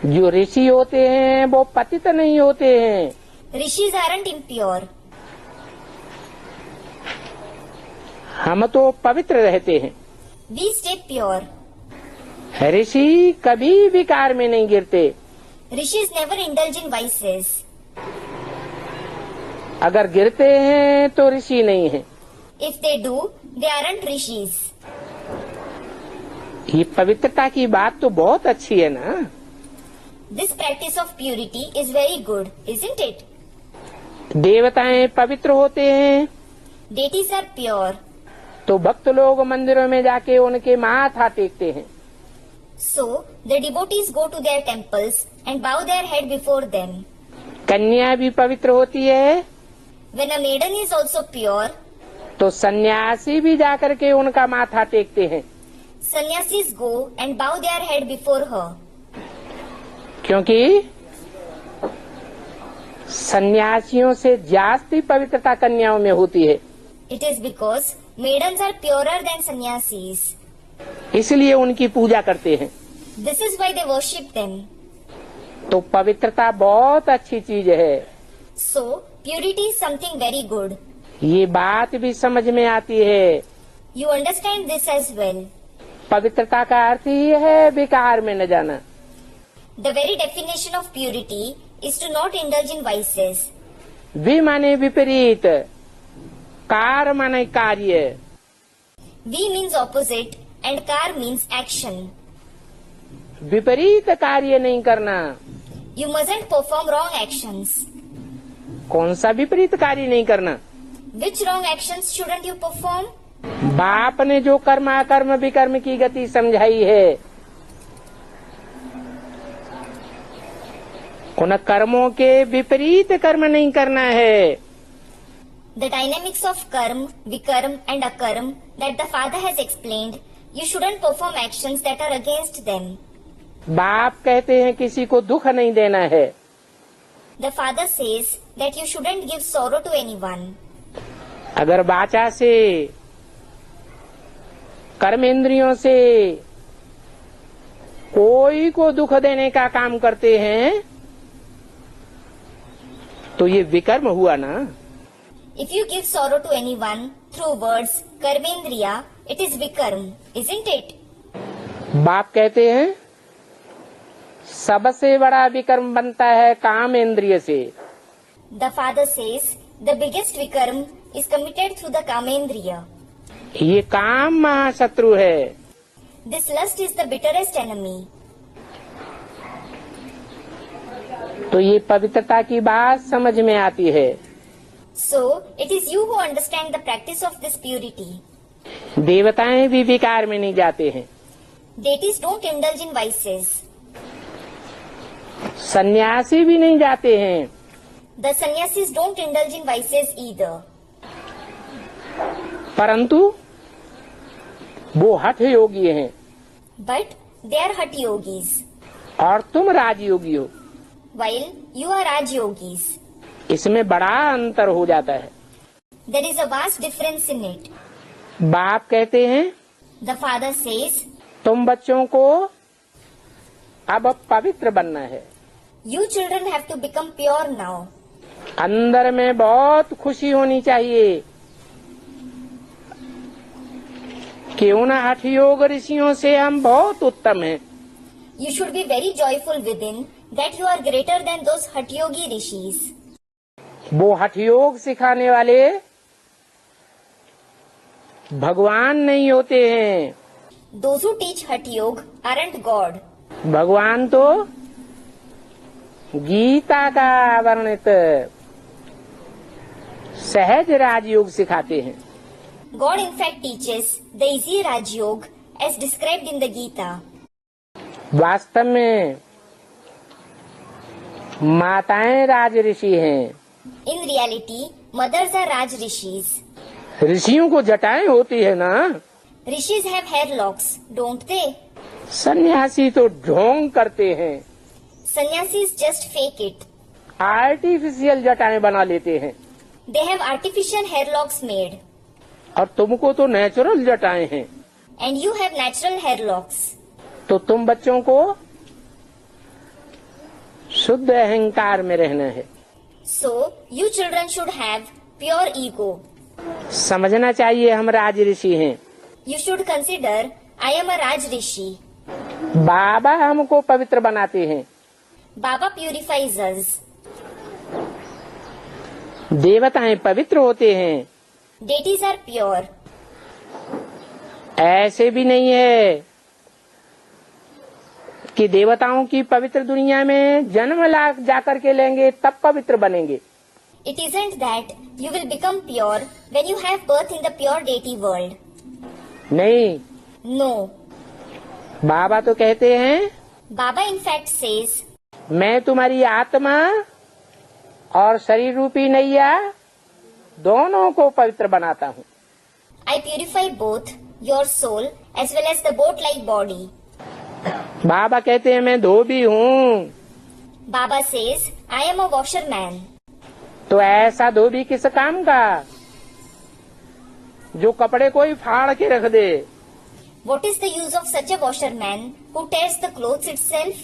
जो ऋषि होते हैं वो पतित नहीं होते हैं। Rishis aren't impure. हम तो पवित्र रहते हैं। We stay pure. ऋषि कभी विकार में नहीं गिरते। Rishis never indulge in vices. अगर गिरते हैं तो ऋषि नहीं है। If they do, they aren't rishis. ये पवित्रता की बात तो बहुत अच्छी है ना। This practice of purity is very good, isn't it? देवताएं पवित्र होते हैं Deities are pure, तो भक्त लोग मंदिरों में जाके उनके माथा टेकते हैं। so the devotees go to their temples and bow their head before them. कन्या भी पवित्र होती है When a maiden is also pure, तो सन्यासी भी जाकर के उनका माथा टेकते हैं, sannyasis go and bow their head before her. क्योंकि सन्यासियों से जास्ती पवित्रता कन्याओं में होती है। It is because maidens are purer than sannyasis. इसलिए उनकी पूजा करते हैं। This is why they worship them. तो पवित्रता बहुत अच्छी चीज है। So, purity is something very good. ये बात भी समझ में आती है। You understand this as well. पवित्रता का अर्थ ही है विकार में न जाना। The very definition of purity is to not indulge in vices. वि माने विपरीत, कार माने कार्य। Vi means opposite and kar means action. विपरीत कार्य नहीं करना। You mustn't perform wrong actions. कौन सा विपरीत कार्य नहीं करना? Which wrong actions shouldn't you perform? बाप ने जो कर्म अकर्म विकर्म की गति समझाई है उन कर्मों के विपरीत कर्म नहीं करना है। The dynamics of karma, vikarma and akarma that the father has explained, you shouldn't perform actions that are against them. बाप कहते हैं किसी को दुख नहीं देना है। The father says that you shouldn't give sorrow to anyone. अगर वाचा से, कर्मेंद्रियों से कोई को दुख देने का काम करते हैं तो ये विकर्म हुआ ना। If you give sorrow to anyone through words, karmendriya, it is vikarma, isn't it? बाप कहते हैं सबसे बड़ा विकर्म बनता है काम इंद्रिय से। The father says the biggest vikarma is committed through the kamendriya. ये काम महाशत्रु है। This lust is the bitterest enemy. तो ये पवित्रता की बात समझ में आती है। So, it is you who understand the practice of this purity. देवताएं भी विकार में नहीं जाते हैं। Deities don't indulge in vices. सन्यासी भी नहीं जाते हैं। The sannyasis don't indulge in vices either. परंतु वो हठ योगी हैं But they are Hatha yogis, और तुम राजयोगी हो। while you are Raj yogis. इसमें बड़ा अंतर हो जाता है। There is a vast difference in it. बाप कहते हैं The father says, तुम बच्चों को अब पवित्र बनना है। you children have to become pure now. अंदर में बहुत खुशी होनी चाहिए। क्यों ना हठ योग ऋषियों से हम बहुत उत्तम हैं। You should be very joyful within that you are greater than those Hatha yogi rishis. वो हठ योग सिखाने वाले भगवान नहीं होते हैं। Those who teach Hatha yoga aren't God. भगवान तो गीता का वर्णित सहज राजयोग सिखाते हैं। God in fact teaches the easy Raj Yoga as described in the Gita. वास्तव में माताएं राज ऋषि हैं। In reality, mothers are Raj rishis. ऋषियों को जटाएं होती है ना। Rishis have hair locks, don't they? सन्यासी तो ढोंग करते हैं। Sannyasis just fake it. Artificial जटाएं बना लेते हैं। They have artificial hair locks made. और तुमको तो नेचुरल जटाएं हैं। And you have natural hair locks. तो तुम बच्चों को शुद्ध अहंकार में रहना है। So, you children should have pure ego. समझना चाहिए हम राज ऋषि हैं। You should consider, I am a Raj rishi. बाबा हमको पवित्र बनाते हैं। Baba purifies us. देवताएं पवित्र होते हैं। Deities are pure. ऐसे भी नहीं है कि देवताओं की पवित्र दुनिया में जन्म ला जाकर के लेंगे तब पवित्र बनेंगे। It isn't that you will become pure when you have birth in the pure deity world. नहीं, No. बाबा तो कहते हैं Baba in fact says, मैं तुम्हारी आत्मा और शरीर रूपी नैया दोनों को पवित्र बनाता हूँ। I purify both your soul as well as the boat-like body. बाबा कहते हैं मैं धोबी हूँ। Baba says, I am a washerman. तो ऐसा धोबी किस काम का जो कपड़े को ही फाड़ के रख दे। What is the use of such a washerman who tears the clothes itself?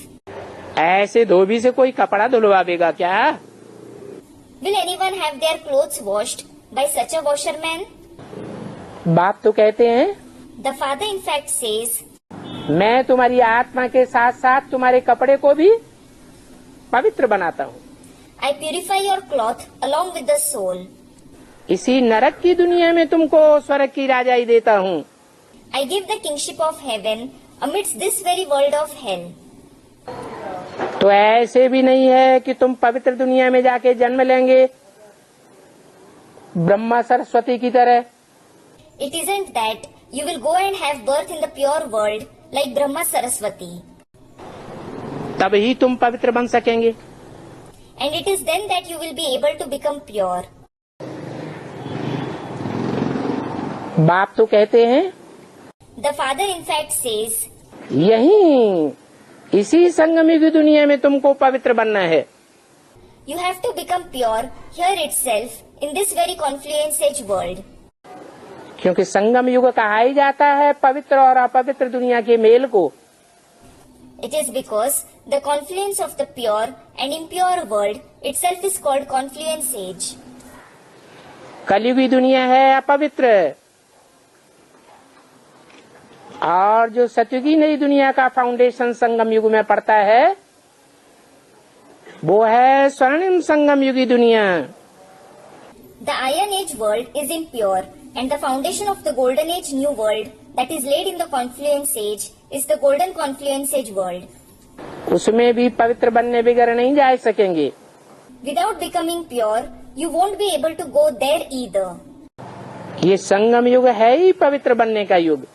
ऐसे धोबी से कोई कपड़ा धुलवाएगा क्या? Will anyone have their clothes washed by such a washerman? बाप तो कहते हैं The father in fact says, मैं तुम्हारी आत्मा के साथ साथ तुम्हारे कपड़े को भी पवित्र बनाता हूँ। I purify your cloth along with the soul. इसी नरक की दुनिया में तुमको स्वर्ग की राजाई देता हूँ। I give the kingship of heaven amidst this very world of hell. तो ऐसे भी नहीं है कि तुम पवित्र दुनिया में जाके जन्म लेंगे ब्रह्मा सरस्वती की तरह। It isn't that you will go and have birth in the pure world like Brahma Saraswati. तभी तुम पवित्र बन सकेंगे। and it is then that you will be able to become pure. बाप तो कहते हैं The father in fact says, यही इसी संगमी की दुनिया में तुमको पवित्र बनना है। you have to become pure here itself in this very confluence age world. क्योंकि संगम युग कहा ही जाता है पवित्र और अपवित्र दुनिया के मेल को। It is because the confluence of the pure and impure world itself is called confluence age. कलयुगी दुनिया है अपवित्र और जो सतयुगी नई दुनिया का फाउंडेशन संगम युग में पड़ता है वो है स्वर्णिम संगम युगी दुनिया। The Iron Age world is impure, and the foundation of the Golden Age new world that is laid in the Confluence Age is the Golden Confluence Age world. उसमें भी पवित्र बनने बगैर नहीं जा सकेंगे। Without becoming pure, you won't be able to go there either. ये संगम युग है ही पवित्र बनने का युग।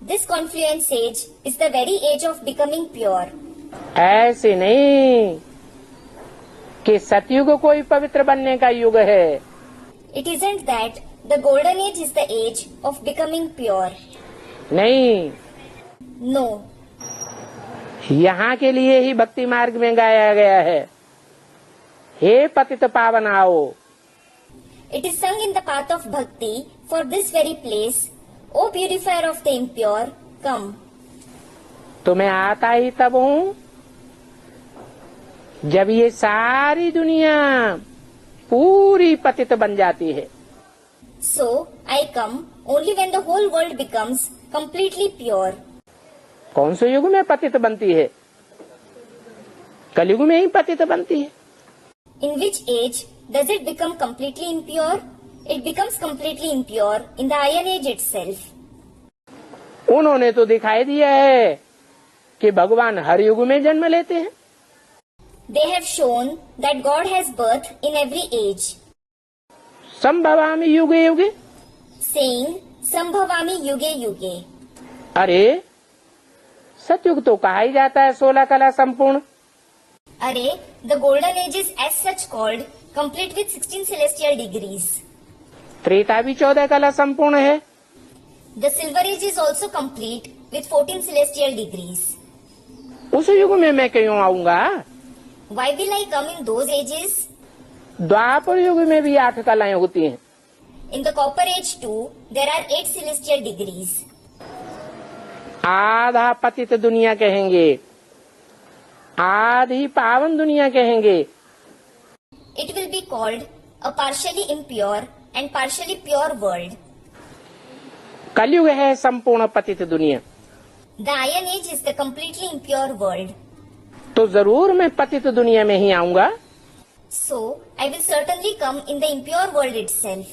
This Confluence Age is the very age of becoming pure. ऐसे नहीं कि सतयुग कोई पवित्र बनने का युग है। It isn't that the Golden Age is the age of becoming pure. नहीं, No. यहाँ के लिए ही भक्ति मार्ग में गाया गया है, हे पतित पावन आओ। It is sung in the path of bhakti for this very place. O purifier of the impure, come. तो मैं आता ही तब हूँ जब ये सारी दुनिया पूरी पतित बन जाती है। So, I come only when the whole world becomes completely pure. कौन से युग में पतित बनती है? कलयुग में ही पतित बनती है। In which age does it become completely impure? It becomes completely impure in the Iron Age itself. उन्होंने तो दिखाई दिया है कि भगवान हर युग में जन्म लेते हैं। They have shown that God has birth in every age, संभवामि युगे युगे। saying, Sambhavami yuge yuge. अरे सतयुग तो कहा ही जाता है 16 कला संपूर्ण। Array, the Golden Age is as such called, complete with 16 celestial degrees. Treta भी 14 कला संपूर्ण है। The Silver Age is also complete with 14 celestial degrees. उस युग में मैं क्यों आऊंगा? Why will I come in those ages? द्वापर युग में भी 8 कलाएं होती हैं। In the Copper Age too, there are 8 celestial degrees. आधा पतित दुनिया कहेंगे, आधी पावन दुनिया कहेंगे। It will be called a partially impure and partially pure world. कलयुग है संपूर्ण पतित दुनिया। The Iron Age is the completely impure world. तो जरूर मैं पतित दुनिया में ही आऊंगा। So, I will certainly come in the impure world itself.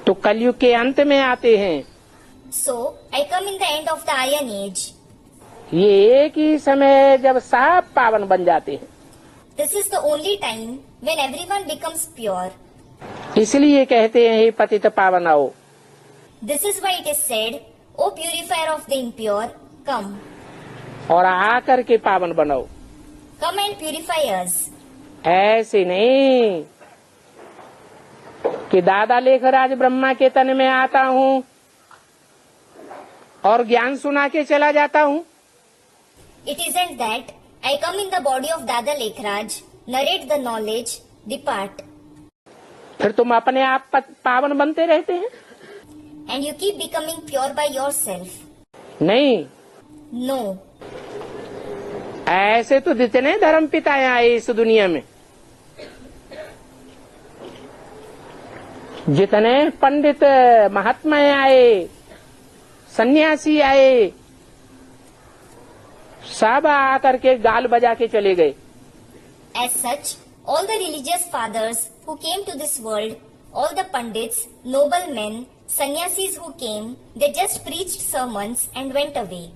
तो कलयुग के अंत में आते हैं। So, I come in the end of the Iron Age. ये एक ही समय जब सब पावन बन जाते हैं। This is the only time when everyone becomes pure. इसलिए कहते हैं हे पतित पावन आओ। This is why it is said, O purifier of the impure, come. और आकर के पावन बनाओ। Come and purify us. ऐसे नहीं कि दादा लेखराज ब्रह्मा के तन में आता हूँ और ज्ञान सुना के चला जाता हूँ। It isn't that I come in the body of Dada Lekhraj, narrate the knowledge, depart, फिर तुम अपने आप पावन बनते रहते हैं। and you keep becoming pure by yourself. नहीं, No. ऐसे तो जितने धर्म पिताएं आए इस दुनिया में, जितने पंडित महात्माएं आए, सन्यासी आए, सब आकर के गाल बजा के चले गए। As such, all the religious fathers who came to this world, all the pandits, noble men, sannyasis who came, they just preached sermons and went away.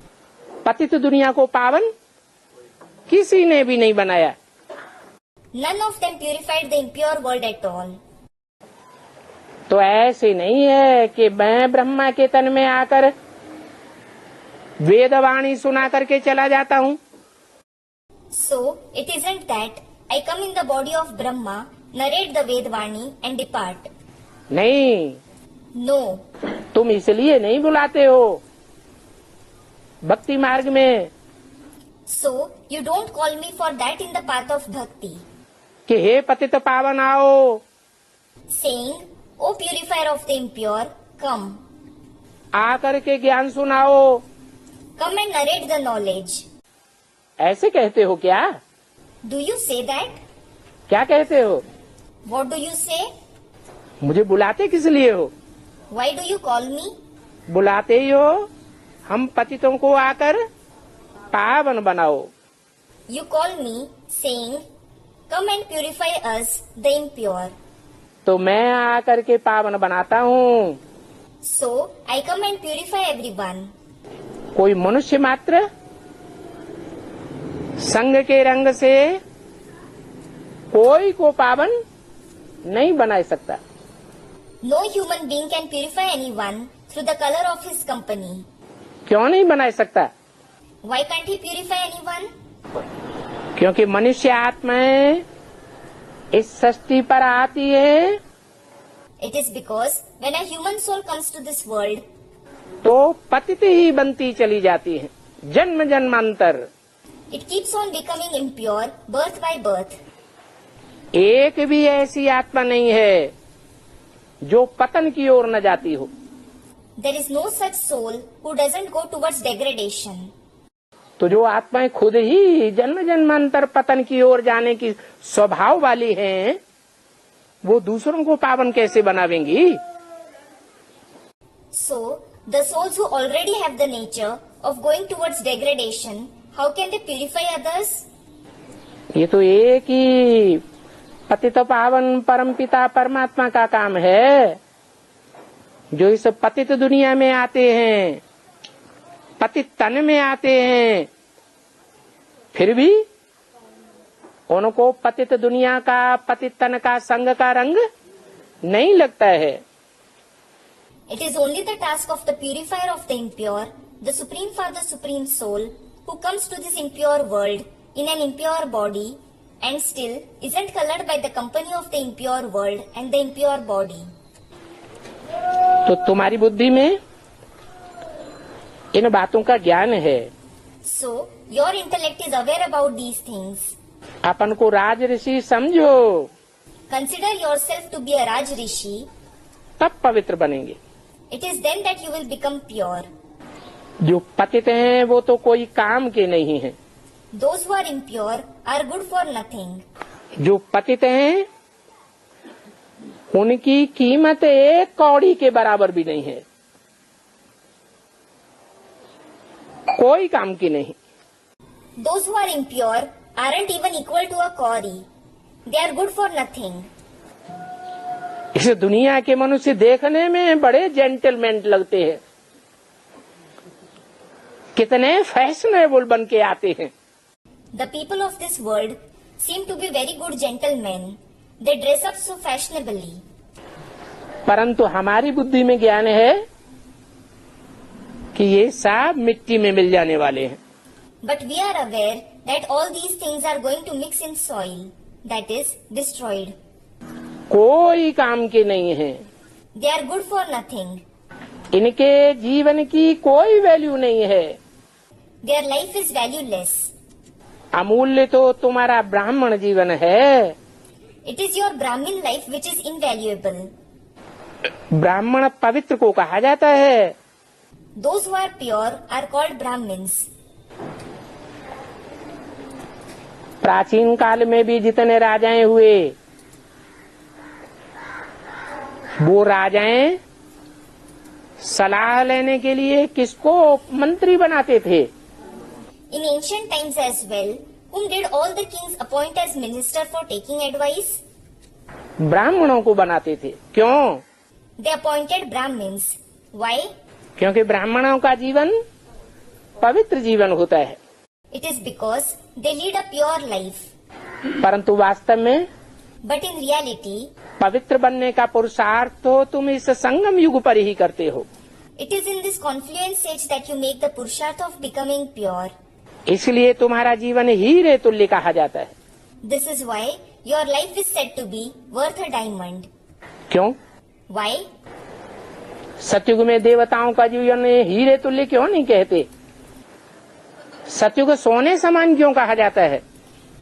पतित दुनिया को पावन किसी ने भी नहीं बनाया। None of them purified the impure world at all. तो ऐसे नहीं है कि मैं ब्रह्मा के तन में आकर वेदवाणी सुना करके चला जाता हूँ। So, it isn't that I come in the body of Brahma, narrate the Vedvani and depart. नहीं, No, तुम इसलिए नहीं बुलाते हो भक्ति मार्ग में so you don't call me for that in the path of bhakti, कि हे पतित पावन आओ, saying, O purifier of the impure, come. आकर के ज्ञान सुनाओ। Come and narrate the knowledge. ऐसे कहते हो क्या? Do you say that? क्या कहते हो? What do you say? मुझे बुलाते किस लिए हो? Why do you call me? बुलाते ही हो हम पतितों को आकर पावन बनाओ। You call me, saying, Come and purify us, the impure. तो मैं आकर के पावन बनाता हूँ। So I come and purify everyone. कोई मनुष्य मात्र संग के रंग से कोई को पावन नहीं बना सकता। No human being can purify anyone through the color of his company. क्यों नहीं बना सकता? Why can't he purify anyone? क्योंकि मनुष्य आत्माएं इस सृष्टि पर आती है It is because when a human soul comes to this world, तो पतित ही बनती चली जाती है जन्म जन्मांतर। it keeps on becoming impure birth by birth. एक भी ऐसी आत्मा नहीं है जो पतन की ओर न जाती हो। There is no such soul who doesn't go towards degradation. तो जो आत्माएं खुद ही जन्म जन्मांतर पतन की ओर जाने की स्वभाव वाली हैं, वो दूसरों को पावन कैसे बनावेंगी? So, the souls who already have the nature of going towards degradation, how can they purify others? ये तो एक ही पतित पावन परमपिता परमात्मा का काम है, जो इस पतित दुनिया में आते हैं, पतित तन में आते हैं, फिर भी उनको पतित दुनिया का पतित तन का संग का रंग नहीं लगता है। It is only the task of the purifier of the impure, the Supreme Father, Supreme Soul, who comes to this impure world in an impure body and still isn't colored by the company of the impure world and the impure body. तो तुम्हारी बुद्धि में इन बातों का ज्ञान है। So, your intellect is aware about these things. अपन को राज ऋषि समझो, Consider yourself to be a Raj Rishi. तब पवित्र बनेंगे। It is then that you will become pure. जो पतित हैं वो तो कोई काम के नहीं हैं। Those who are impure are good for nothing. जो पतित हैं उनकी कीमत एक कौड़ी के बराबर भी नहीं है, कोई काम की नहीं। Those who are impure aren't even equal to a kauri. They are good for nothing. इस दुनिया के मनुष्य देखने में बड़े जेंटलमैन लगते हैं, कितने फैशनेबल बन के आते हैं। The people of this world seem to be very good gentlemen. They dress up so fashionably. परंतु हमारी बुद्धि में ज्ञान है कि ये सब मिट्टी में मिल जाने वाले हैं। But we are aware that all these things are going to mix in soil, that is, destroyed. कोई काम के नहीं है, They are good for nothing. इनके जीवन की कोई वैल्यू नहीं है। Their life is valueless. अमूल्य तो तुम्हारा ब्राह्मण जीवन है। It is your Brahmin life which is invaluable. ब्राह्मण पवित्र को कहा जाता है। Those who are pure are called Brahmins. प्राचीन काल में भी जितने राजाएं हुए, वो राजाएं सलाह लेने के लिए किसको मंत्री बनाते थे? In ancient times as well, whom did all the kings appoint as minister for taking advice? ब्राह्मणों को बनाते थे। क्यों? They appointed Brahmins. Why? क्योंकि ब्राह्मणों का जीवन पवित्र जीवन होता है। It is because they lead a pure life. परंतु वास्तव में But in reality, पवित्र बनने का पुरुषार्थ तो तुम इस संगम युग पर ही करते हो। it is in this confluent stage that you make the purusharth of becoming pure. इसलिए तुम्हारा जीवन हीरे तुल्य कहा जाता है। This is why your life is said to be worth a diamond. क्यों? Why? सतयुग में देवताओं का जीवन हीरे तुल्य क्यों नहीं कहते? सतयुग सोने समान क्यों कहा जाता है?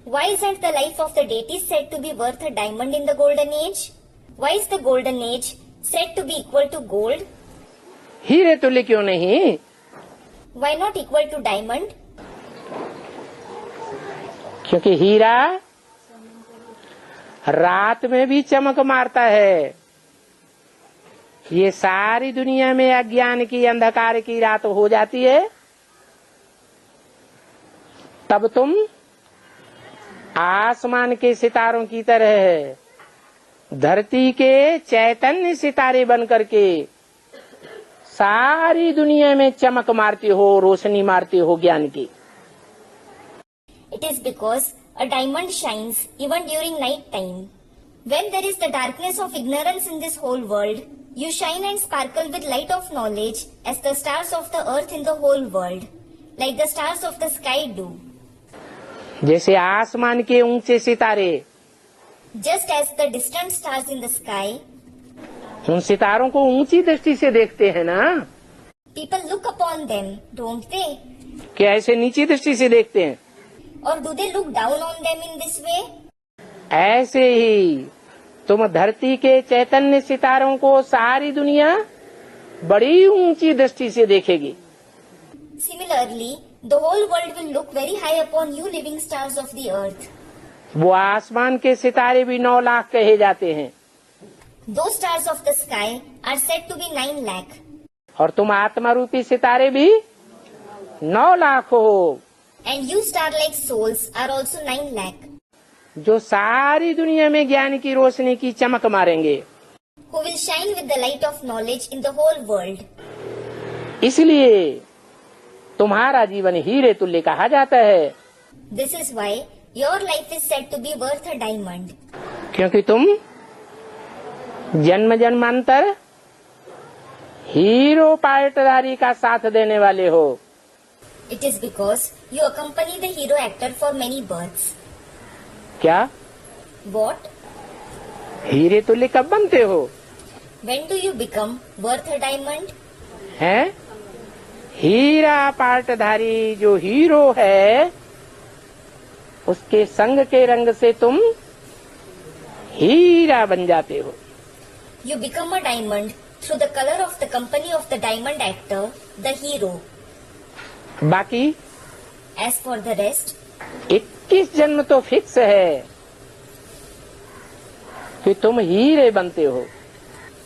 Why isn't the life of the deities said to be worth a diamond in the golden age? Why is the golden age said to be equal to gold? हीरे तुल्य क्यों नहीं? Why not equal to diamond? क्योंकि हीरा रात में भी चमक मारता है। ये सारी दुनिया में अज्ञान की अंधकार की रात हो जाती है, तब तुम आसमान के सितारों की तरह धरती के चैतन्य सितारे बन करके सारी दुनिया में चमक मारती हो, रोशनी मारती हो ज्ञान की। It is because a diamond shines even during night time. When there is the darkness of ignorance in this whole world, you shine and sparkle with light of knowledge as the stars of the earth in the whole world, like the stars of the sky do. जैसे आसमान के ऊंचे सितारे Just as the distant stars in the sky, उन सितारों को ऊंची दृष्टि से देखते हैं ना, people look upon them, don't they? कि ऐसे नीची दृष्टि से देखते हैं। Or do they look down on them in this way? ऐसे ही तुम धरती के चैतन्य सितारों को सारी दुनिया बड़ी ऊंची दृष्टि से देखेगी। Similarly, the whole world will look very high upon you living stars of the earth. वो आसमान के सितारे भी 9 लाख कहे जाते हैं, Those stars of the sky are said to be 9 lakh. और तुम आत्मा रूपी सितारे भी 9 लाख हो, And you star-like souls are also 9 lakh, जो सारी दुनिया में ज्ञान की रोशनी की चमक मारेंगे। who will shine with the light of knowledge in the whole world. इसलिए तुम्हारा जीवन हीरे तुल्य कहा जाता है, This is why your life is said to be worth a diamond. क्योंकि तुम जन्म जन्मांतर हीरो पार्टदारी का साथ देने वाले हो। It is because you accompany the hero actor for many births. क्या? What? हीरे तुल्य कब बनते हो? When do you become worth a diamond? हैं? हीरा पार्टधारी जो हीरो है, उसके संग के रंग से तुम हीरा बन जाते हो। You become a diamond through the color of the company of the diamond actor, the hero. बाकी As for the rest, 21 जन्म तो फिक्स है कि तुम हीरे बनते हो।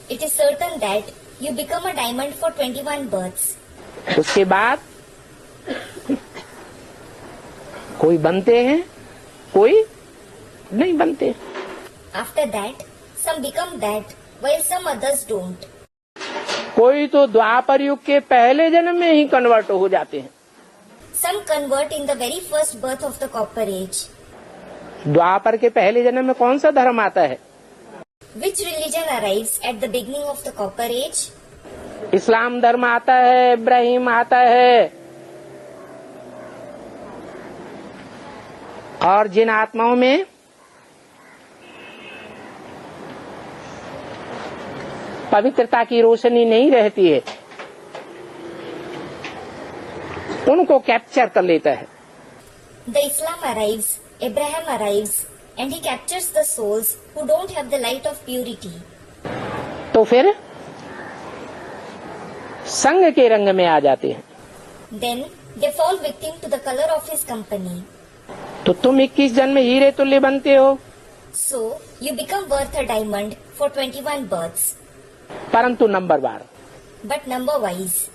it is certain that you become a diamond for 21 births. उसके बाद कोई बनते हैं, कोई नहीं बनते। After that, some become that, while some others don't. कोई तो द्वापर युग के पहले जन्म में ही कन्वर्ट हो जाते हैं। Some convert in the very first birth of the copper age. द्वापर के पहले जन्म में कौन सा धर्म आता है? Which religion arrives at the beginning of the copper age? इस्लाम धर्म आता है, इब्राहिम आता है। और जिन आत्माओं में पवित्रता की रोशनी नहीं रहती है, उनको कैप्चर कर लेता है। The Islam arrives, Abraham arrives, and he captures the souls who don't have the light of purity. तो फिर संग के रंग में आ जाते हैं। Then they fall victim to the color of his company. तो तुम 21 जन्म हीरे तुल्य बनते हो, So you become worth a diamond for 21 births. परंतु नंबरवार But number wise,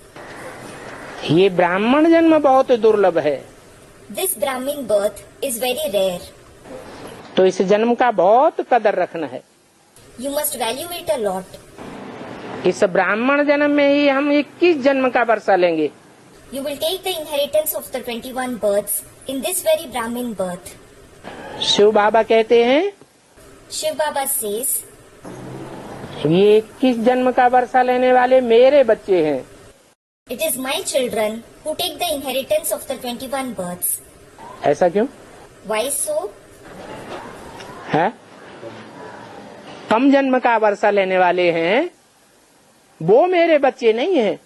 ये ब्राह्मण जन्म बहुत दुर्लभ है। this Brahmin birth is very rare. तो इस जन्म का बहुत कदर रखना है। You must value it a lot. इस ब्राह्मण जन्म में ही हम 21 जन्म का वर्षा लेंगे। You will take the inheritance of the 21 births in this very Brahmin birth. Shiv बाबा कहते हैं, Shiv Baba says, ये 21 जन्म का वर्षा लेने वाले मेरे बच्चे हैं। it is my children who take the inheritance of the 21 births. ऐसा क्यों? Why so? है, कम जन्म का वर्षा लेने वाले हैं, वो मेरे बच्चे नहीं हैं।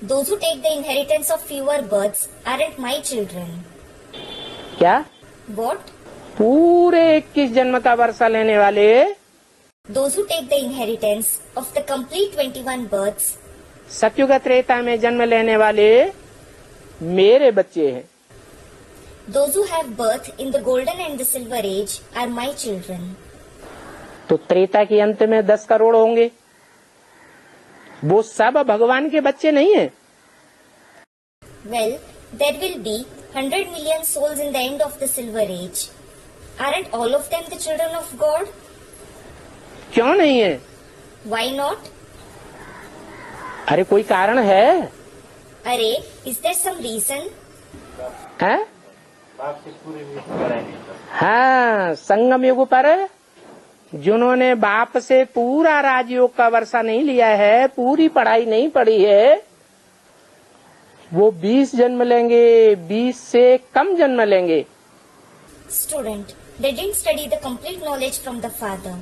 Those who take the inheritance of fewer births aren't my children. क्या? What? पूरे 21 जन्म का वर्षा लेने वाले, Those who take the inheritance of the complete 21 births, सत्युग त्रेता में जन्म लेने वाले मेरे बच्चे हैं। those who have birth in the golden and the silver age are my children. तो त्रेता के अंत में 10 करोड़ होंगे, वो सब भगवान के बच्चे नहीं हैं। Well, there will be 100 million souls in the end of the silver age. Aren't all of them the children of God? क्यों नहीं है? Why not? अरे कोई कारण है? Arey, is there some reason? है? हाँ, संगम युग पर जिन्होंने बाप से पूरा राजयोग का वर्षा नहीं लिया है, पूरी पढ़ाई नहीं पढ़ी है, वो 20 जन्म लेंगे, 20 से कम जन्म लेंगे। Student, they didn't study the complete knowledge from the father.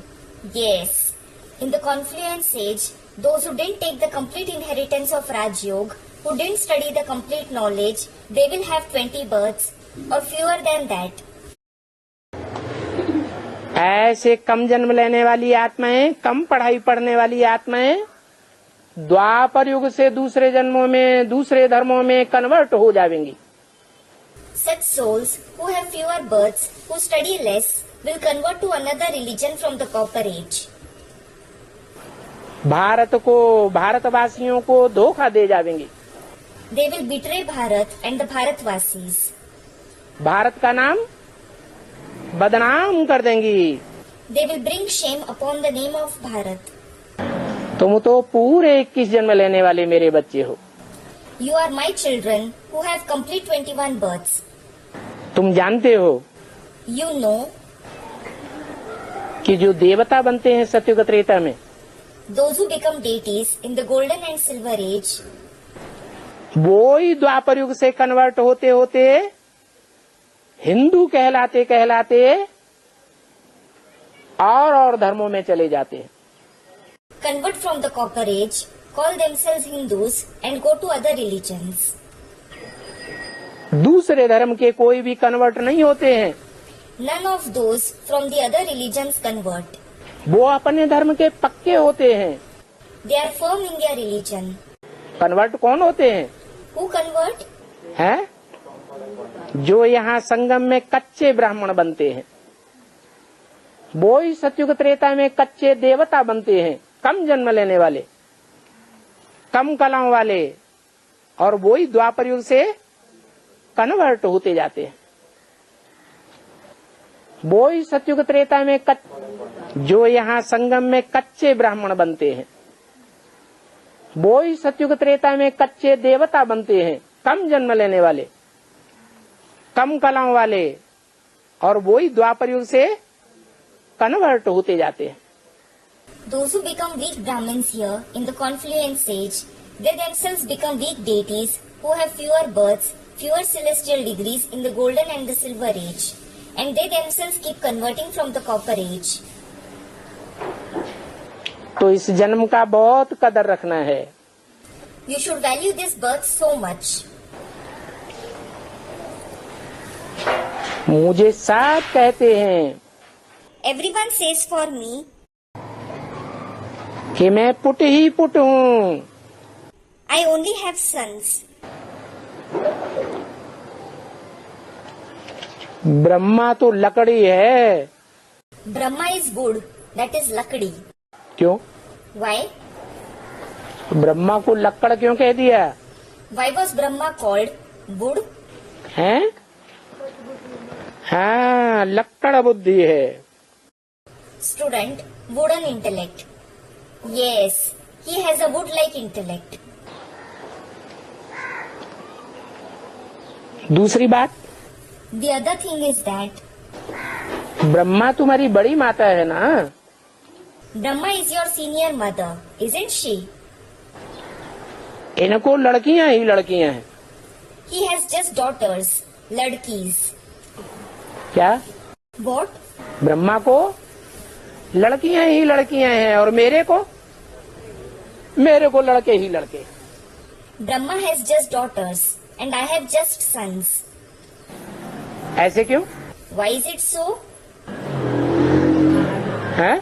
Yes, in the confluence age, those who didn't take the complete inheritance of Raj Yoga, who didn't study the complete knowledge, they will have 20 births or fewer than that. ऐसे कम जन्म लेने वाली आत्माएं, कम पढ़ाई पढ़ने वाली आत्माएं द्वापर युग से दूसरे जन्मों में, दूसरे धर्मों में कन्वर्ट हो जाएंगी। Such souls who have fewer births, who study less, will convert to another religion from the copper age. Bharat को, भारतवासियों को धोखा दे जाएंगे। They will betray Bharat and the Bharatvasis. Bharat का नाम बदनाम कर देंगी। They will bring shame upon the name of Bharat. तुम तो पूरे 21 जन्म लेने वाले मेरे बच्चे हो। You are my children who have complete 21 births. तुम जानते हो You know, कि जो देवता बनते हैं सत्युग त्रेता में, those who become deities in the golden and silver age, वो ही द्वापर युग से कन्वर्ट होते होते हिंदू कहलाते कहलाते और धर्मों में चले जाते हैं। convert from the copper age, call themselves Hindus and go to other religions. दूसरे धर्म के कोई भी कन्वर्ट नहीं होते हैं। None of those from the other religions convert. वो अपने धर्म के पक्के होते हैं। They are firm in their religion. Convert कौन होते हैं? Who convert? हैं? जो यहाँ संगम में कच्चे ब्राह्मण बनते हैं, वो ही सत्युग त्रेता में कच्चे देवता बनते हैं, कम जन्म लेने वाले, कम कलाओं वाले, और वो ही द्वापर युग से कन्वर्ट होते जाते हैं। वो ही सत्युग त्रेता में जो यहाँ संगम में कच्चे ब्राह्मण बनते हैं, वो ही सत्युग त्रेता में कच्चे देवता बनते हैं, कम जन्म लेने वाले, कम कलाओं वाले, और वो ही द्वापर युग से कन्वर्ट होते जाते हैं। Those who become weak Brahmins here in the confluence age, they themselves become weak deities who have fewer births, fewer celestial degrees in the golden and the silver age, and they themselves keep converting from the copper age. तो इस जन्म का बहुत कदर रखना है। You should value this birth so much. मुझे सब कहते हैं Everyone says for me कि मैं पुट ही पुट हूँ। I only have sons. Brahma तो लकड़ी है। Brahma is wood, that is lakdi. क्यों? Why? ब्रह्मा को लक्कड़ क्यों कह दिया? Why was Brahma called wood? हैं? हाँ, लक्कड़ बुद्धि है। Student, wooden intellect. Yes, he has a wood-like intellect. दूसरी बात, The other thing is that Brahma तुम्हारी बड़ी माता है ना? Brahma is your senior mother, isn't she? इनको लड़कियां ही लड़कियां हैं। He has just daughters, ladkis. क्या? What? ब्रह्मा को लड़कियां ही लड़कियां हैं और मेरे को लड़के ही लड़के। Brahma has just daughters and I have just sons. ऐसे क्यों Why is it so? है?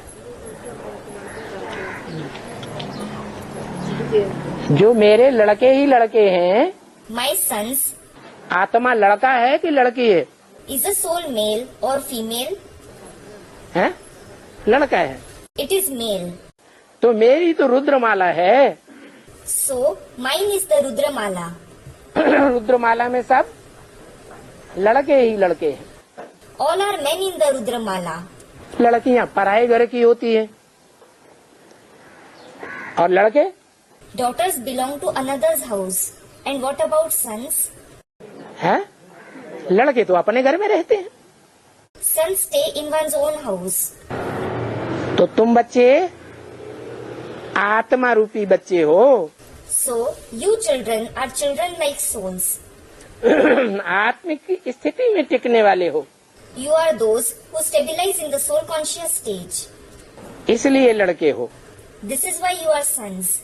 जो मेरे लड़के ही लड़के हैं, My sons, आत्मा लड़का है कि लड़की है? is the soul male or female? हैं? लड़का है। It is male. तो मेरी तो रुद्रमाला है। So, mine is the Rudramala. रुद्रमाला में सब लड़के ही लड़के हैं। All are men in the Rudramala. लड़कियां पराये घर की होती है और लड़के Daughters belong to another's house. And what about sons? हैं? लड़के तो अपने घर में रहते हैं। Sons stay in one's own house. तो तुम बच्चे आत्मा रूपी बच्चे हो। So, you children are children like souls. आत्मिक स्थिति में टिकने वाले हो, You are those who stabilize in the soul conscious stage. इसलिए लड़के हो। This is why you are sons.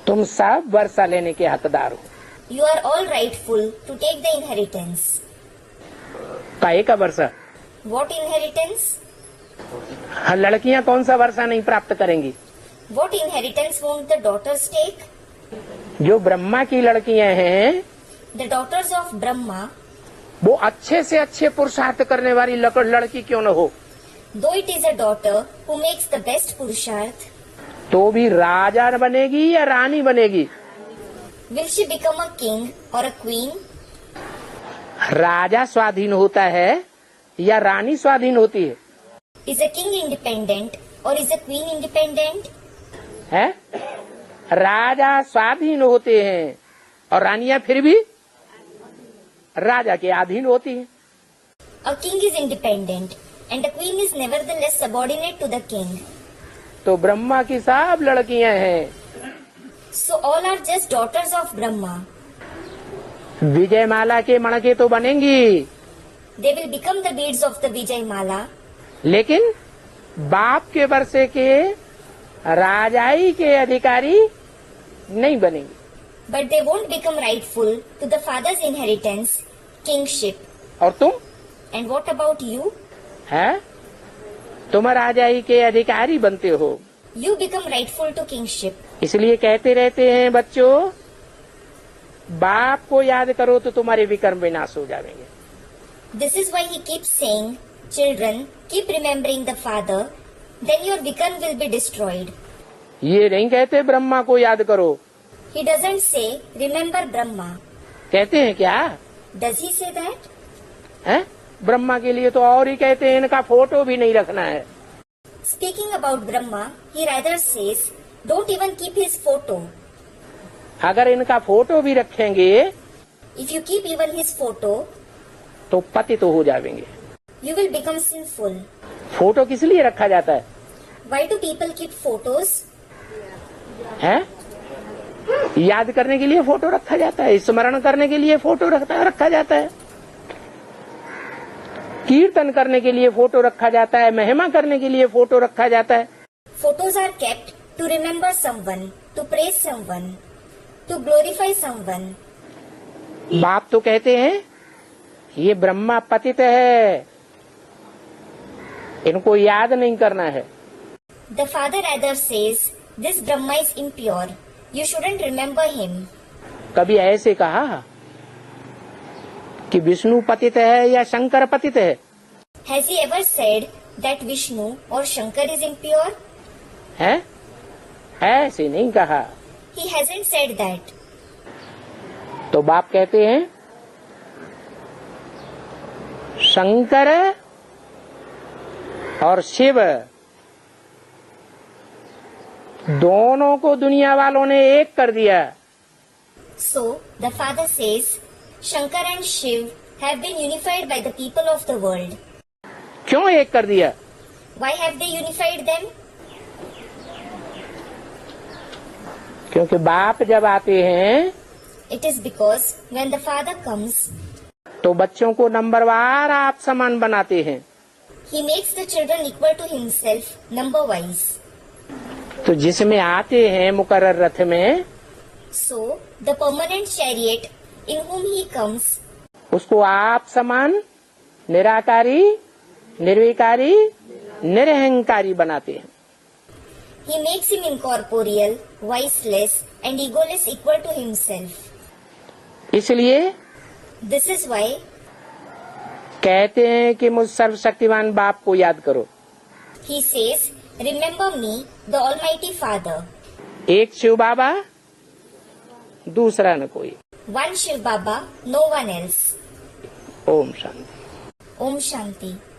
तुम सब वर्षा लेने के हकदार हो। You are all rightful to take the inheritance. काहे का वर्षा? What inheritance? हाँ, लड़कियां कौन सा वर्षा नहीं प्राप्त करेंगी? What inheritance won't the daughters take? जो ब्रह्मा की लड़कियां हैं, The daughters of Brahma, वो अच्छे से अच्छे पुरुषार्थ करने वाली लड़की क्यों न हो, though it is a daughter who makes the best Purusharth, तो भी राजा बनेगी या रानी बनेगी? will she become a king or a queen? राजा स्वाधीन होता है या रानी स्वाधीन होती है? Is a king independent or is a queen independent? है? राजा स्वाधीन होते हैं और रानियां फिर भी राजा के अधीन होती हैं। A king is independent and a queen is nevertheless subordinate to the king. तो ब्रह्मा की सब लड़कियां हैं। So all are just daughters of Brahma. Vijayamala के मणके तो बनेंगी, They will become the beads of the Vijay Mala, लेकिन बाप के वर्षे के राजाई के अधिकारी नहीं बनेंगे। but they won't become rightful to the father's inheritance, kingship. और तुम And what about you? है? तुम राजाई के अधिकारी बनते हो। You become rightful to kingship. इसलिए कहते रहते हैं बच्चों, बाप को याद करो तो तुम्हारे विकर्म विनाश हो जाएंगे। This is why he keeps saying, children, keep remembering the father, then your Vikram will be destroyed. ये नहीं कहते ब्रह्मा को याद करो। He doesn't say, remember Brahma. कहते हैं क्या? Does he say that? है? ब्रह्मा के लिए तो और ही कहते हैं, इनका फोटो भी नहीं रखना है। Speaking about Brahma, he rather says, don't even keep his photo. अगर इनका फोटो भी रखेंगे If you keep even his photo, तो पतित हो जाएंगे। you will become sinful. Photo किस लिए रखा जाता है? Why do people keep photos? है? याद करने के लिए फोटो रखा जाता है, स्मरण करने के लिए फोटो रखा जाता है, कीर्तन करने के लिए फोटो रखा जाता है, महिमा करने के लिए फोटो रखा जाता है। Photos are kept to remember someone, to praise someone, to glorify someone. बाप तो कहते हैं ये ब्रह्मा पतित है, इनको याद नहीं करना है। The father rather says, this Brahma is impure. You shouldn't remember him. कभी ऐसे कहा कि विष्णु पतित है या शंकर पतित है? Has he ever said that Vishnu or Shankar is impure? है? ऐसे नहीं कहा। He hasn't said that. तो बाप कहते हैं शंकर और शिव दोनों को दुनिया वालों ने एक कर दिया। So, the father says, Shankar and Shiv have been unified by the people of the world. क्यों एक कर दिया? Why have they unified them? क्योंकि बाप जब आते हैं It is because when the father comes, तो बच्चों को नंबरवार आप समान बनाते हैं। He makes the children equal to himself, number wise. तो जिसमें आते हैं मुकर्रर रथ में, So, the permanent chariot in whom he comes, उसको आप समान, निराकारी, निर्विकारी, निरहंकारी बनाते हैं। he makes him incorporeal, voiceless, and egoless equal to himself. इसलिए This is why कहते हैं कि मुझ सर्वशक्तिमान बाप को याद करो। he says, remember me, the Almighty Father. एक शिव बाबा, दूसरा न कोई। One Shiv Baba, no one else. Om Shanti. Om Shanti.